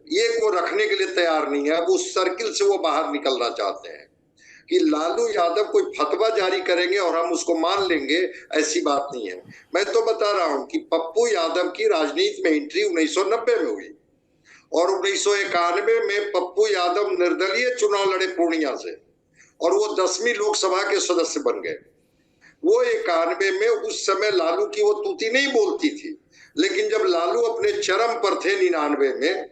ये को रखने के लिए तैयार नहीं है, अब उस सर्किल से वो बाहर निकलना चाहते हैं कि लालू यादव कोई फतवा जारी करेंगे और हम उसको मान लेंगे, ऐसी बात नहीं है। मैं तो बता रहा हूं कि पप्पू यादव की राजनीति में एंट्री 1990 में हुई और 1991 में पप्पू यादव निर्दलीय चुनाव लड़े पूर्णिया से और वो 10वीं लोकसभा के सदस्य बन गए। वो 91 में उस समय लालू की वो तूती नहीं बोलती थी, लेकिन जब लालू अपने चरम पर थे 99 में,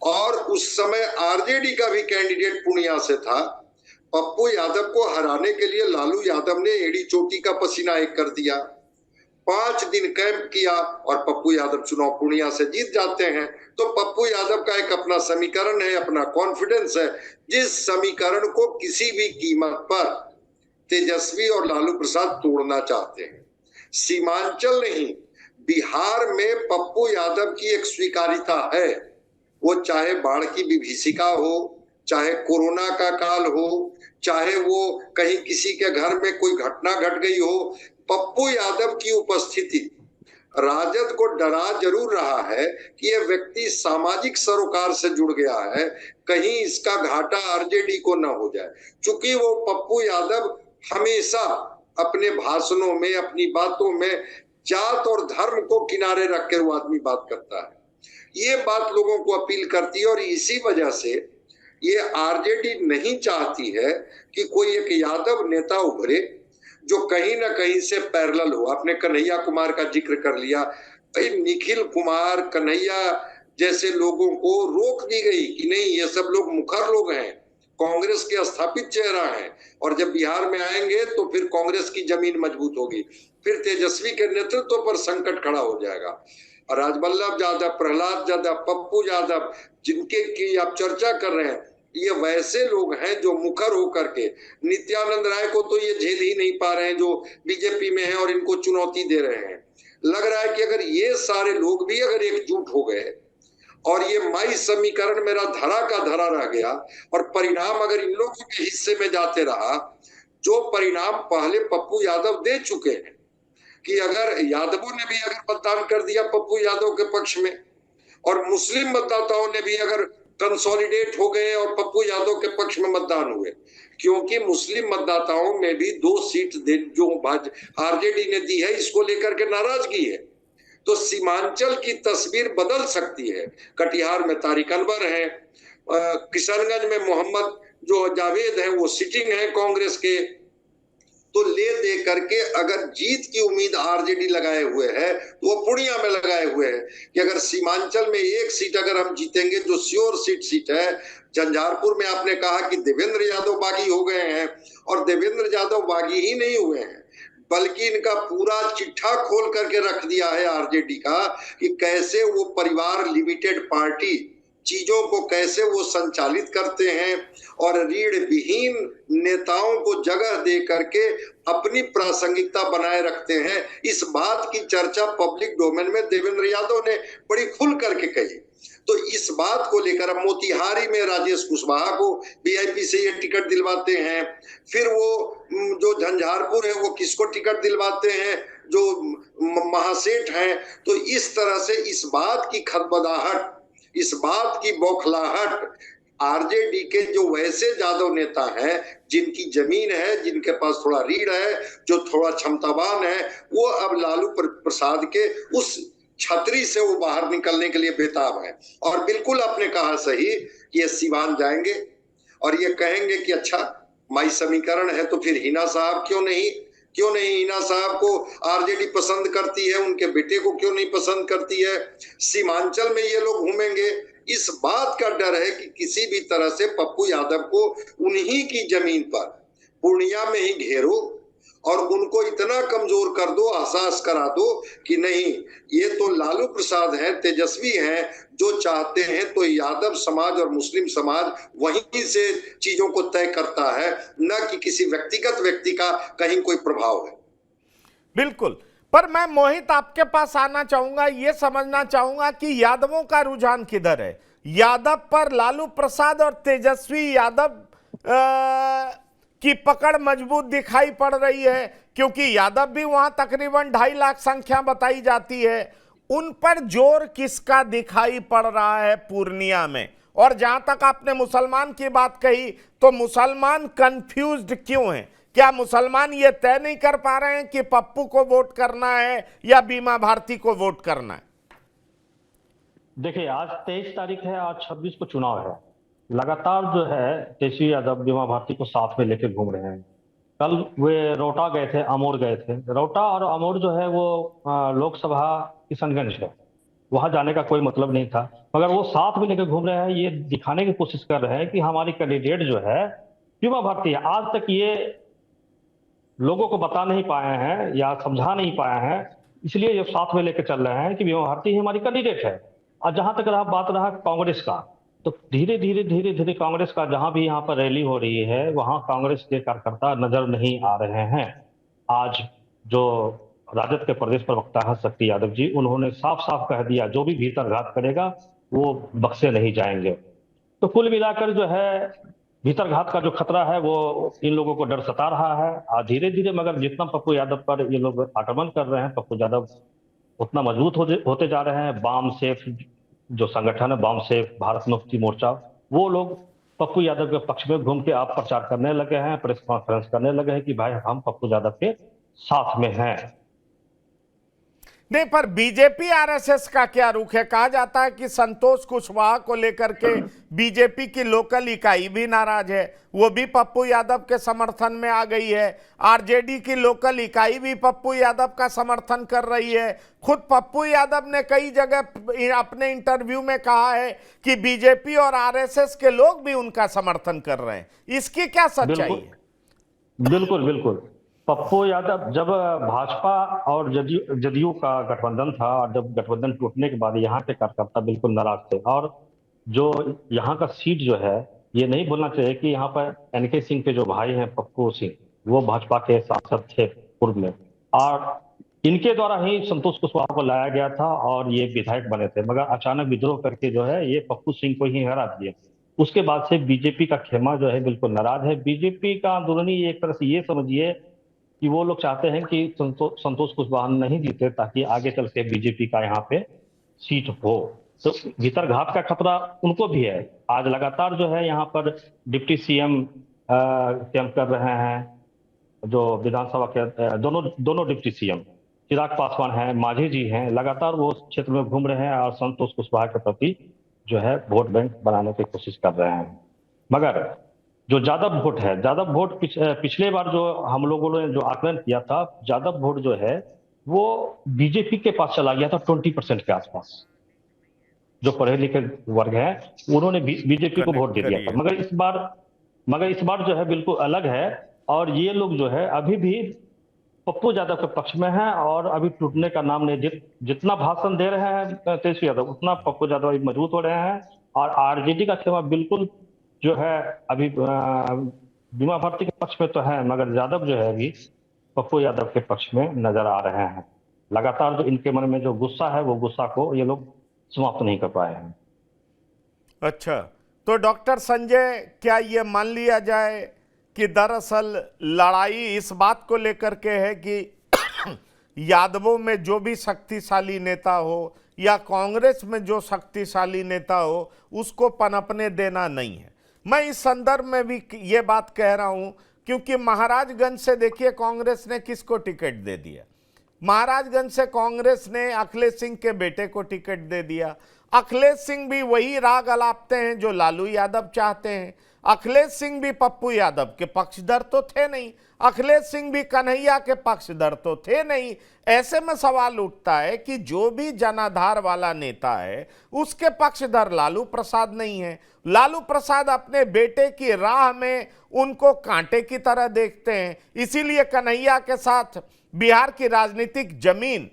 और उस समय आरजेडी का भी कैंडिडेट पूर्णिया से था, पप्पू यादव को हराने के लिए लालू यादव ने एड़ी चोटी का पसीना एक कर दिया, 5 दिन कैंप किया और पप्पू यादव चुनाव पूर्णिया से जीत जाते हैं। तो पप्पू यादव का एक अपना समीकरण है, अपना कॉन्फिडेंस है, जिस समीकरण को किसी भी कीमत पर तेजस्वी और लालू प्रसाद तोड़ना चाहते हैं। सीमांचल नहीं, बिहार में पप्पू यादव की एक स्वीकारिता है, वो चाहे बाढ़ की विभीषिका हो, चाहे कोरोना का काल हो, चाहे वो कहीं किसी के घर में कोई घटना घट गई हो, पप्पू यादव की उपस्थिति राजद को डरा जरूर रहा है कि यह व्यक्ति सामाजिक सरोकार से जुड़ गया है, कहीं इसका घाटा आरजेडी को न हो जाए। चूंकि वो पप्पू यादव हमेशा अपने भाषणों में, अपनी बातों में जात और धर्म को किनारे रख कर वो आदमी बात करता है, ये बात लोगों को अपील करती है। और इसी वजह से ये आरजेडी नहीं चाहती है कि कोई एक यादव नेता उभरे जो कहीं ना कहीं से पैरेलल हो। आपने कन्हैया कुमार का जिक्र कर लिया, भाई निखिल कुमार, कन्हैया जैसे लोगों को रोक दी गई कि नहीं, ये सब लोग मुखर लोग हैं, कांग्रेस के स्थापित चेहरा हैं, और जब बिहार में आएंगे तो फिर कांग्रेस की जमीन मजबूत होगी, फिर तेजस्वी के नेतृत्व पर संकट खड़ा हो जाएगा। और राजवल्लभ यादव, प्रहलाद यादव, पप्पू यादव, जिनके की आप चर्चा कर रहे हैं, ये वैसे लोग हैं जो मुखर होकर के, नित्यानंद राय को तो ये झेल ही नहीं पा रहे हैं जो बीजेपी में है और इनको चुनौती दे रहे हैं। लग रहा है कि अगर ये सारे लोग भी अगर एकजुट हो गए और ये माई समीकरण मेरा धरा का धरा रह गया और परिणाम अगर इन लोगों के हिस्से में जाते रहा, जो परिणाम पहले पप्पू यादव दे चुके हैं कि अगर यादवों ने भी अगर मतदान कर दिया पप्पू यादव के पक्ष में और मुस्लिम मतदाताओं ने भी अगर कंसोलिडेट हो गए और पप्पू यादव के पक्ष में मतदान हुए, क्योंकि मुस्लिम मतदाताओं में भी 2 सीट जो आरजेडी ने दी है, इसको लेकर के नाराजगी है। तो सीमांचल की तस्वीर बदल सकती है। कटिहार में तारिक अनवर है, किशनगंज में मोहम्मद जो जावेद है वो सिटिंग है कांग्रेस के। तो ले दे करके अगर जीत की उम्मीद आरजेडी लगाए हुए है तो वो पूर्णिया में लगाए हुए है कि अगर सीमांचल में 1 सीट अगर हम जीतेंगे, जो श्योर सीट है, झंझारपुर में आपने कहा कि देवेंद्र यादव बागी हो गए हैं, और देवेंद्र यादव बागी ही नहीं हुए हैं बल्कि इनका पूरा चिट्ठा खोल करके रख दिया है आरजेडी का कि कैसे वो परिवार लिमिटेड पार्टी चीजों को कैसे वो संचालित करते हैं और रीढ़ विहीन नेताओं को जगह दे करके अपनी प्रासंगिकता बनाए रखते हैं। इस बात की चर्चा पब्लिक डोमेन में देवेंद्र यादव ने बड़ी खुल करके कही। तो इस बात को लेकर अब मोतिहारी में राजेश कुशवाहा को वीआईपी से ये टिकट दिलवाते हैं, फिर वो जो झंझारपुर है वो किसको टिकट दिलवाते हैं, जो महासेठ हैं। तो इस तरह से इस बात की खदबदाहट, इस बात की बौखलाहट आरजेडी के जो वैसे यादव नेता हैं, जिनकी जमीन है, जिनके पास थोड़ा रीढ़ है, जो थोड़ा क्षमतावान है, वो अब लालू प्रसाद के उस छतरी से वो बाहर निकलने के लिए बेताब है। और बिल्कुल आपने कहा सही कि ये सिवान जाएंगे और ये कहेंगे कि अच्छा माई समीकरण है तो फिर हिना साहब क्यों नहीं हिना साहब को आरजेडी पसंद करती है, उनके बेटे को क्यों नहीं पसंद करती है। सीमांचल में ये लोग घूमेंगे। इस बात का डर है कि किसी भी तरह से पप्पू यादव को उन्हीं की जमीन पर पूर्णिया में ही घेरो और उनको इतना कमजोर कर दो, एहसास करा दो कि नहीं, ये तो लालू प्रसाद हैं, तेजस्वी हैं, जो चाहते हैं तो यादव समाज और मुस्लिम समाज वहीं से चीजों को तय करता है, न कि किसी व्यक्तिगत व्यक्ति का कहीं कोई प्रभाव है। बिल्कुल, पर मैं मोहित आपके पास आना चाहूंगा, ये समझना चाहूंगा कि यादवों का रुझान किधर है। यादव पर लालू प्रसाद और तेजस्वी यादव की पकड़ मजबूत दिखाई पड़ रही है, क्योंकि यादव भी वहां तकरीबन 2.5 लाख संख्या बताई जाती है। उन पर जोर किसका दिखाई पड़ रहा है पूर्णिया में? और जहां तक आपने मुसलमान की बात कही, तो मुसलमान कंफ्यूज्ड क्यों हैं? क्या मुसलमान ये तय नहीं कर पा रहे हैं कि पप्पू को वोट करना है या बीमा भारती को वोट करना है? देखिए, आज 23 तारीख है, आज 26 को चुनाव है। लगातार जो है तेजस्वी यादव बीमा भारती को साथ में लेकर घूम रहे हैं। कल वे रोहटा गए थे, अमोर गए थे। रोहटा और अमोर जो है वो लोकसभा किशनगंज है, वहां जाने का कोई मतलब नहीं था, मगर वो साथ में लेकर घूम रहे हैं, ये दिखाने की कोशिश कर रहे हैं कि हमारी कैंडिडेट जो है युवा भारती है। आज तक ये लोगों को बता नहीं पाए हैं या समझा नहीं पाए हैं, इसलिए ये साथ में लेकर चल रहे हैं कि युवा भारती हमारी कैंडिडेट है। और जहां तक बात रहा कांग्रेस का, तो धीरे धीरे कांग्रेस का जहां भी यहाँ पर रैली हो रही है, वहां कांग्रेस के कार्यकर्ता नजर नहीं आ रहे हैं। आज जो राजद के प्रदेश प्रवक्ता है शक्ति यादव जी, उन्होंने साफ साफ कह दिया जो भी भीतर घात करेगा वो बख्शे नहीं जाएंगे। तो कुल मिलाकर जो है भीतर घात का जो खतरा है वो इन लोगों को डर सता रहा है। और धीरे धीरे मगर जितना पप्पू यादव पर ये लोग आक्रमण कर रहे हैं, पप्पू यादव उतना मजबूत होते जा रहे हैं। बाम सेफ जो संगठन है, बाम सेफ भारत मुक्ति मोर्चा, वो लोग पप्पू यादव के पक्ष में घूम के आप प्रचार करने लगे हैं, प्रेस कॉन्फ्रेंस करने लगे हैं कि भाई हम पप्पू यादव के साथ में हैं। नहीं, पर बीजेपी आरएसएस का क्या रुख है? कहा जाता है कि संतोष कुशवाहा को लेकर के बीजेपी की लोकल इकाई भी नाराज है, वो भी पप्पू यादव के समर्थन में आ गई है। आरजेडी की लोकल इकाई भी पप्पू यादव का समर्थन कर रही है। खुद पप्पू यादव ने कई जगह अपने इंटरव्यू में कहा है कि बीजेपी और आरएसएस के लोग भी उनका समर्थन कर रहे हैं। इसकी क्या सच्चाई है? बिल्कुल बिल्कुल। पप्पू यादव जब भाजपा और जदयू का गठबंधन था, और जब गठबंधन टूटने के बाद यहाँ के कार्यकर्ता बिल्कुल नाराज थे। और जो यहाँ का सीट जो है, ये नहीं बोलना चाहिए कि यहाँ पर एनके सिंह के जो भाई हैं पप्पू सिंह, वो भाजपा के सांसद थे पूर्व में, और इनके द्वारा ही संतोष कुशवाहा को लाया गया था और ये विधायक बने थे। मगर अचानक विद्रोह करके जो है ये पप्पू सिंह को ही हरा दिए। उसके बाद से बीजेपी का खेमा जो है बिल्कुल नाराज है। बीजेपी का आंदोलनी एक तरह से ये समझिए कि वो लोग चाहते हैं कि संतोष कुशवाहा नहीं जीते, ताकि आगे चल के बीजेपी का यहाँ पे सीट हो। तो भीतर घात का खतरा उनको भी है। आज लगातार जो है यहाँ पर डिप्टी सीएम कैंप कर रहे हैं, जो विधानसभा के दोनों डिप्टी सीएम चिराग पासवान हैं, मांझी जी हैं, लगातार वो क्षेत्र में घूम रहे हैं और संतोष कुशवाहा के प्रति जो है वोट बैंक बनाने की कोशिश कर रहे हैं। मगर जो यादव वोट है, यादव वोट पिछले बार जो हम लोगों ने जो आकलन किया था, यादव वोट जो है वो बीजेपी के पास चला गया था 20% के आसपास। जो पढ़े लिखे वर्ग है उन्होंने बीजेपी को वोट दे दिया था। मगर इस बार जो है बिल्कुल अलग है, और ये लोग जो है अभी भी पप्पू यादव के पक्ष में है और अभी टूटने का नाम नहीं। जितना भाषण दे रहे हैं तेजस्वी यादव, उतना पप्पू यादव अभी मजबूत हो रहे हैं। और आरजेडी का खेमा बिल्कुल जो है अभी बीमा भारती के पक्ष में तो है, मगर यादव जो है अभी पप्पू यादव के पक्ष में नजर आ रहे हैं। लगातार जो इनके मन में जो गुस्सा है, वो गुस्सा को ये लोग समाप्त नहीं कर पाए हैं। अच्छा, तो डॉक्टर संजय, क्या ये मान लिया जाए कि दरअसल लड़ाई इस बात को लेकर के है कि यादवों में जो भी शक्तिशाली नेता हो या कांग्रेस में जो शक्तिशाली नेता हो, उसको पनपने देना नहीं है? मैं इस संदर्भ में भी ये बात कह रहा हूं क्योंकि महाराजगंज से देखिए कांग्रेस ने किसको टिकट दे दिया। महाराजगंज से कांग्रेस ने अखिलेश सिंह के बेटे को टिकट दे दिया। अखिलेश सिंह भी वही राग अलापते हैं जो लालू यादव चाहते हैं। अखिलेश सिंह भी पप्पू यादव के पक्षधर तो थे नहीं, अखिलेश सिंह भी कन्हैया के पक्षधर तो थे नहीं। ऐसे में सवाल उठता है कि जो भी जनाधार वाला नेता है उसके पक्षधर लालू प्रसाद नहीं है। लालू प्रसाद अपने बेटे की राह में उनको कांटे की तरह देखते हैं, इसीलिए कन्हैया के साथ बिहार की राजनीतिक जमीन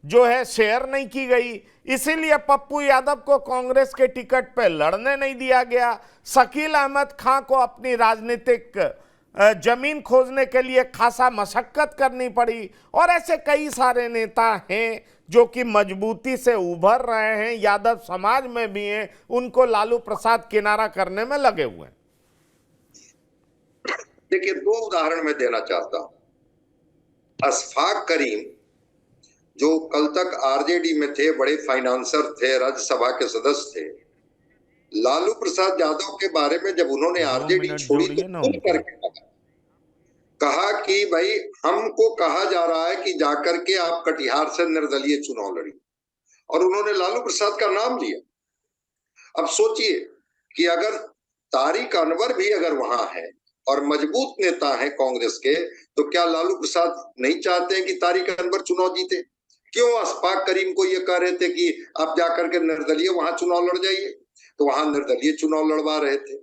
जो है शेयर नहीं की गई, इसीलिए पप्पू यादव को कांग्रेस के टिकट पे लड़ने नहीं दिया गया। शकील अहमद खां को अपनी राजनीतिक जमीन खोजने के लिए खासा मशक्कत करनी पड़ी। और ऐसे कई सारे नेता हैं जो कि मजबूती से उभर रहे हैं, यादव समाज में भी हैं, उनको लालू प्रसाद किनारा करने में लगे हुए हैं। देखिए, दो उदाहरण मैं देना चाहता हूं। अशफाक करीम जो कल तक आरजेडी में थे, बड़े फाइनेंसर थे, राज्यसभा के सदस्य थे, लालू प्रसाद यादव के बारे में जब उन्होंने आरजेडी छोड़ी तो खुद करके कहा कि भाई हमको कहा जा रहा है कि जाकर के आप कटिहार से निर्दलीय चुनाव लड़िए, और उन्होंने लालू प्रसाद का नाम लिया। अब सोचिए कि अगर तारिक अनवर भी अगर वहां है और मजबूत नेता हैं कांग्रेस के, तो क्या लालू प्रसाद नहीं चाहते हैं कि तारिक अनवर चुनाव जीते? क्यों अशफाक करीम को ये कह रहे थे कि आप जाकर के निर्दलीय वहां चुनाव लड़ जाइए, तो वहां निर्दलीय चुनाव लड़वा रहे थे।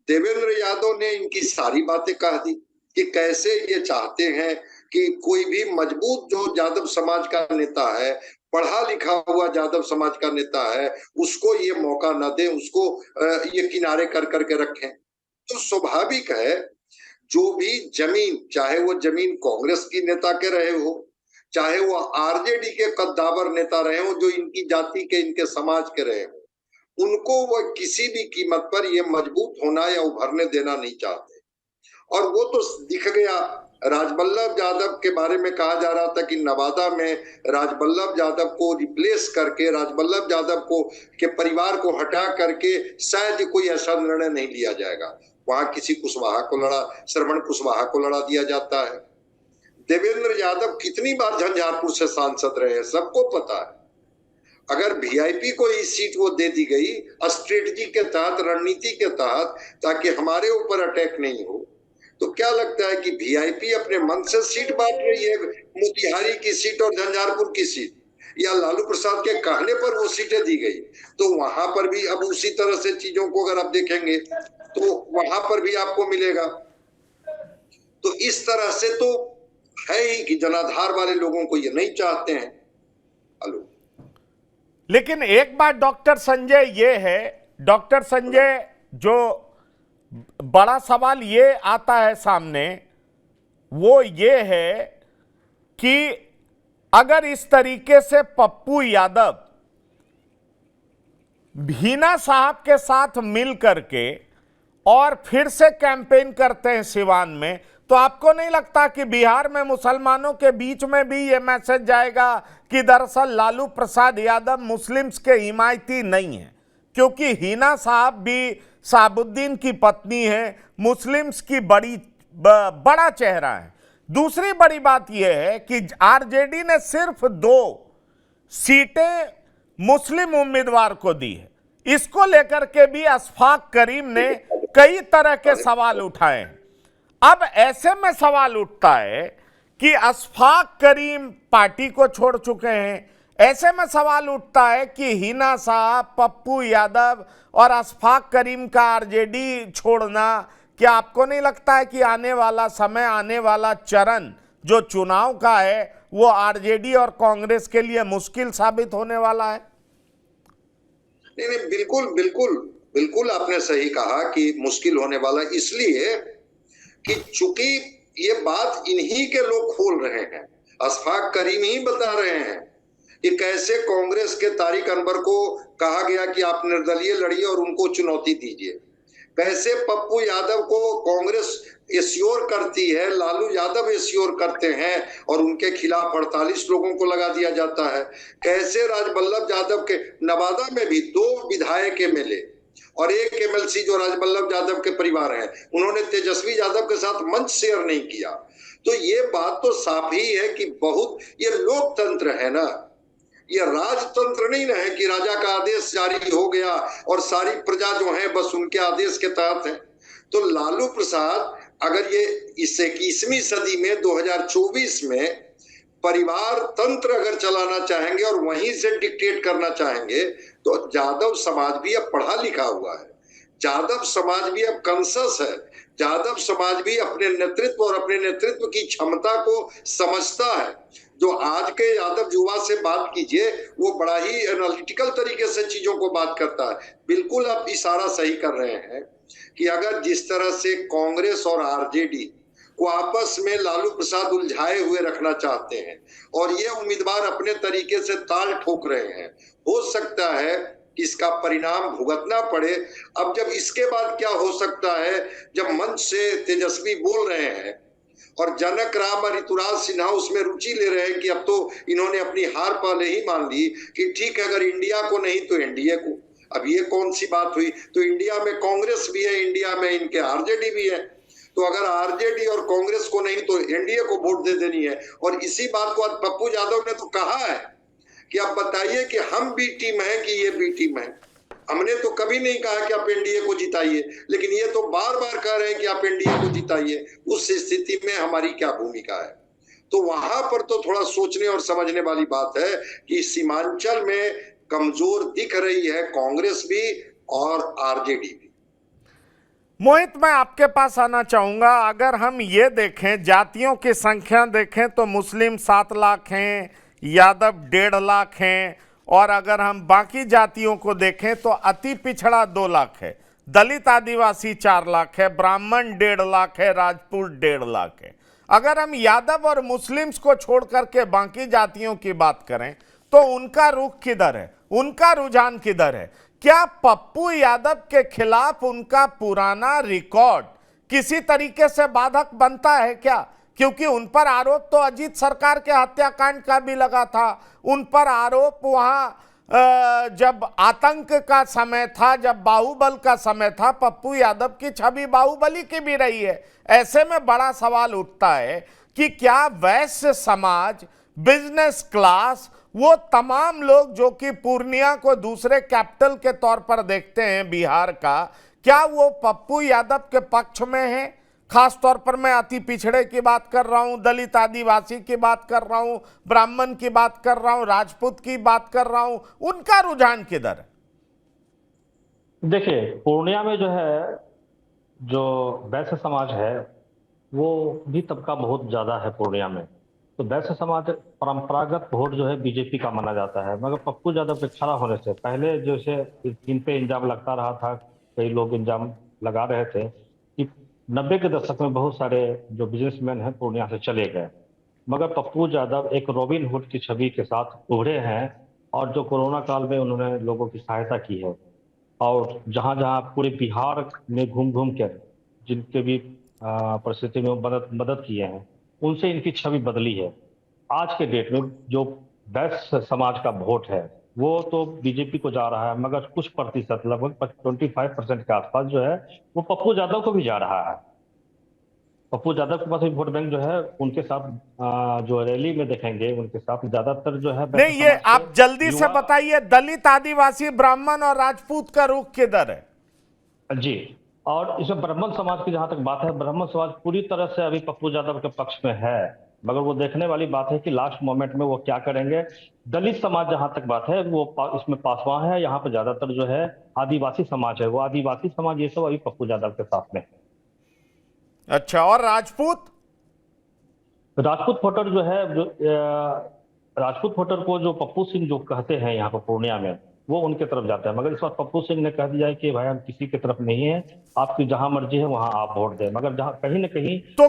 देवेंद्र यादव ने इनकी सारी बातें कह दी कि कैसे ये चाहते हैं कि कोई भी मजबूत जो यादव समाज का नेता है, पढ़ा लिखा हुआ यादव समाज का नेता है, उसको ये मौका न दे, उसको ये किनारे कर करके रखें। तो स्वाभाविक है जो भी जमीन, चाहे वो जमीन कांग्रेस की नेता के रहे हो, चाहे वो आरजेडी के कद्दावर नेता रहे हो, जो इनकी जाति के, इनके समाज के रहे हो, उनको वो किसी भी कीमत पर ये मजबूत होना या उभरने देना नहीं चाहते। और वो तो दिख गया। राजबल्लभ यादव के बारे में कहा जा रहा था कि नवादा में राजबल्लभ यादव को रिप्लेस करके, राजबल्लभ यादव को के परिवार को हटा करके शायद कोई ऐसा निर्णय नहीं लिया जाएगा। वहां किसी कुशवाहा को लड़ा, श्रवण कुशवाहा को लड़ा दिया जाता है। देवेंद्र यादव कितनी बार झंझारपुर से सांसद रहे हैं, सबको पता है। अगर वीआईपी को ये सीट वो दे दी गई स्ट्रेटजी के तहत, रणनीति के तहत, ताकि हमारे ऊपर अटैक नहीं हो, तो क्या लगता है कि वीआईपी अपने मन से सीट बांट रही है, मोतिहारी की सीट और झंझारपुर की सीट, या लालू प्रसाद के कहने पर वो सीटें दी गई? तो वहां पर भी अब उसी तरह से चीजों को अगर आप देखेंगे तो वहां पर भी आपको मिलेगा। तो इस तरह से तो है ही कि जनाधार वाले लोगों को ये नहीं चाहते हैं। हेलो, लेकिन एक बात डॉक्टर संजय ये है, डॉक्टर संजय, जो बड़ा सवाल ये आता है सामने, वो ये है कि अगर इस तरीके से पप्पू यादव भीना साहब के साथ मिल करके और फिर से कैंपेन करते हैं सिवान में, तो आपको नहीं लगता कि बिहार में मुसलमानों के बीच में भी ये मैसेज जाएगा कि दरअसल लालू प्रसाद यादव मुस्लिम्स के हिमायती नहीं है? क्योंकि हिना साहब भी साबुद्दीन की पत्नी है, मुस्लिम्स की बड़ा चेहरा है। दूसरी बड़ी बात यह है कि आरजेडी ने सिर्फ 2 सीटें मुस्लिम उम्मीदवार को दी है। इसको लेकर के भी अशफाक करीम ने कई तरह के सवाल उठाए। अब ऐसे में सवाल उठता है कि अशफाक करीम पार्टी को छोड़ चुके हैं, ऐसे में सवाल उठता है कि हिना साहब, पप्पू यादव और अशफाक करीम का आरजेडी छोड़ना, क्या आपको नहीं लगता है कि आने वाला समय, आने वाला चरण जो चुनाव का है, वो आरजेडी और कांग्रेस के लिए मुश्किल साबित होने वाला है? नहीं, बिल्कुल बिल्कुल बिल्कुल आपने सही कहा कि मुश्किल होने वाला, इसलिए कि चूंकि ये बात इन्हीं के लोग खोल रहे हैं, अशफाक करीम ही बता रहे हैं कि कैसे कांग्रेस के तारिक अनवर को कहा गया कि आप निर्दलीय लड़िए और उनको चुनौती दीजिए, कैसे पप्पू यादव को कांग्रेस एश्योर करती है, लालू यादव एश्योर करते हैं और उनके खिलाफ 48 लोगों को लगा दिया जाता है, कैसे राजबल्लभ यादव के नवादा में भी 2 विधायक एमएलए और 1 एमएलसी जो राजबल्लभ यादव के परिवार हैं, उन्होंने तेजस्वी यादव के साथ मंच शेयर नहीं किया। तो ये बात तो साफ ही है कि बहुत, ये लोकतंत्र है ना, ये राजतंत्र नहीं है कि राजा का आदेश जारी हो गया और सारी प्रजा जो है बस उनके आदेश के तहत है। तो लालू प्रसाद अगर ये इस 21वीं सदी में 2024 में परिवार तंत्र अगर चलाना चाहेंगे और वहीं से डिक्टेट करना चाहेंगे, तो यादव समाज भी अब पढ़ा लिखा हुआ है, यादव समाज भी अब कॉन्शियस है, यादव समाज भी अपने नेतृत्व और अपने नेतृत्व की क्षमता को समझता है। जो आज के यादव युवा से बात कीजिए, वो बड़ा ही एनालिटिकल तरीके से चीजों को बात करता है। बिल्कुल आप इशारा सही कर रहे हैं कि अगर जिस तरह से कांग्रेस और आरजेडी को आपस में लालू प्रसाद उलझाए हुए रखना चाहते हैं और ये उम्मीदवार अपने तरीके से ताल ठोक रहे हैं, हो सकता है कि इसका परिणाम भुगतना पड़े। अब जब इसके बाद क्या हो सकता है, जब मंच से तेजस्वी बोल रहे हैं और जनक राम और ऋतुराज सिन्हा उसमें रुचि ले रहे हैं कि अब तो इन्होंने अपनी हार पहले ही मान ली कि ठीक है, अगर इंडिया को नहीं तो एनडीए को। अब ये कौन सी बात हुई? तो इंडिया में कांग्रेस भी है, इंडिया में इनके आरजेडी भी है, तो अगर आरजेडी और कांग्रेस को नहीं तो एनडीए को वोट दे देनी है। और इसी बात को आज पप्पू यादव ने तो कहा है कि आप बताइए कि हम बी टीम है कि ये बी टीम है। हमने तो कभी नहीं कहा कि आप एनडीए को जिताइए, लेकिन ये तो बार बार कह रहे हैं कि आप एनडीए को जिताइए। उस स्थिति में हमारी क्या भूमिका है? तो वहां पर तो थोड़ा सोचने और समझने वाली बात है कि सीमांचल में कमजोर दिख रही है कांग्रेस भी और आरजेडी भी। मोहित, मैं आपके पास आना चाहूंगा। अगर हम ये देखें, जातियों की संख्या देखें तो मुस्लिम 7 लाख हैं, यादव 1.5 लाख हैं, और अगर हम बाकी जातियों को देखें तो अति पिछड़ा 2 लाख है, दलित आदिवासी 4 लाख है, ब्राह्मण 1.5 लाख है, राजपूत 1.5 लाख है। अगर हम यादव और मुस्लिम्स को छोड़ करके बाकी जातियों की बात करें तो उनका रुख किधर है, उनका रुझान किधर है? क्या पप्पू यादव के खिलाफ उनका पुराना रिकॉर्ड किसी तरीके से बाधक बनता है क्या? क्योंकि उन पर आरोप तो अजीत सरकार के हत्याकांड का भी लगा था, उन पर आरोप वहां जब आतंक का समय था, जब बाहुबल का समय था, पप्पू यादव की छवि बाहुबली की भी रही है। ऐसे में बड़ा सवाल उठता है कि क्या वैश्य समाज, बिजनेस क्लास, वो तमाम लोग जो कि पूर्णिया को दूसरे कैपिटल के तौर पर देखते हैं बिहार का, क्या वो पप्पू यादव के पक्ष में है? खास तौर पर मैं अति पिछड़े की बात कर रहा हूं, दलित आदिवासी की बात कर रहा हूं, ब्राह्मण की बात कर रहा हूं, राजपूत की बात कर रहा हूं, उनका रुझान किधर है? देखिए, पूर्णिया में जो है, जो वैश्य समाज है, वो भी तबका बहुत ज्यादा है पूर्णिया में। तो वैश्य समाज परंपरागत वोट जो है बीजेपी का माना जाता है, मगर पप्पू यादव के खड़ा होने से पहले जैसे इन पे इल्जाम लगता रहा था, कई लोग इल्जाम लगा रहे थे कि 90 के दशक में बहुत सारे जो बिजनेसमैन हैं पूर्णिया से चले गए, मगर पप्पू यादव एक रॉबिन हुड की छवि के साथ उभरे हैं, और जो कोरोना काल में उन्होंने लोगों की सहायता की है, और जहां जहां पूरे बिहार में घूम घूम कर जिनके भी परिस्थिति में मदद किए हैं, उनसे इनकी छवि बदली है। आज के डेट में जो वैश्य समाज का वोट है वो तो बीजेपी को जा रहा है, मगर कुछ प्रतिशत, लगभग 25% के आसपास जो है वो पप्पू यादव को भी जा रहा है। पप्पू यादव के पास भी वोट बैंक जो है उनके साथ जो रैली में देखेंगे, उनके साथ ज्यादातर जो है। नहीं, ये आप जल्दी से बताइए, दलित आदिवासी ब्राह्मण और राजपूत का रुख किधर है? जी, और इसमें ब्राह्मण समाज की जहां तक बात है, ब्राह्मण समाज पूरी तरह से अभी पप्पू यादव के पक्ष में है, मगर वो देखने वाली बात है कि लास्ट मोमेंट में वो क्या करेंगे। दलित समाज जहां तक बात है वो इसमें पासवान है, यहाँ पर ज्यादातर जो है आदिवासी समाज है, वो आदिवासी समाज ये सब अभी पप्पू यादव के साथ में है। अच्छा, और राजपूत? राजपूत वोटर जो है, राजपूत वोटर को जो पप्पू सिंह जो कहते हैं यहाँ पर पूर्णिया में, वो उनके तरफ जाता है, मगर इस बार पप्पू सिंह ने कह दिया है कि भाई हम किसी की तरफ नहीं है, आपकी जहां मर्जी है वहां आप वोट दें, मगर जहां कहीं ना कहीं तो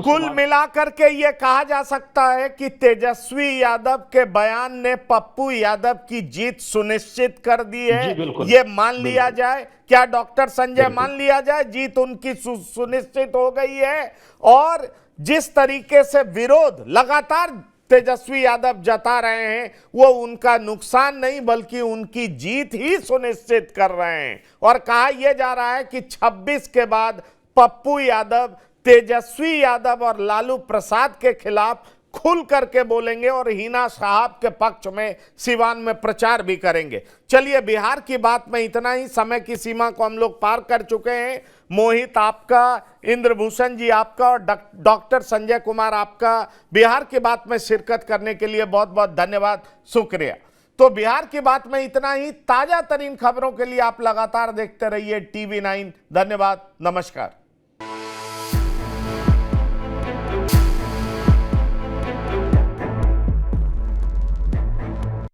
कुल मिलाकर के ये कहा जा सकता है कि तेजस्वी यादव के बयान ने पप्पू यादव की जीत सुनिश्चित कर दी है। ये मान लिया जाए क्या डॉक्टर संजय, मान लिया जाए जीत उनकी सुनिश्चित हो गई है? और जिस तरीके से विरोध लगातार तेजस्वी यादव जता रहे हैं, वो उनका नुकसान नहीं बल्कि उनकी जीत ही सुनिश्चित कर रहे हैं। और कहा यह जा रहा है कि 26 के बाद पप्पू यादव तेजस्वी यादव और लालू प्रसाद के खिलाफ खुल करके बोलेंगे और हिना साहब के पक्ष में सिवान में प्रचार भी करेंगे। चलिए, बिहार की बात में इतना ही, समय की सीमा को हम लोग पार कर चुके हैं। मोहित आपका, इंद्रभूषण जी आपका और डॉक्टर संजय कुमार आपका बिहार की बात में शिरकत करने के लिए बहुत बहुत धन्यवाद, शुक्रिया। तो बिहार की बात में इतना ही। ताजा तरीन खबरों के लिए आप लगातार देखते रहिए TV9। धन्यवाद, नमस्कार।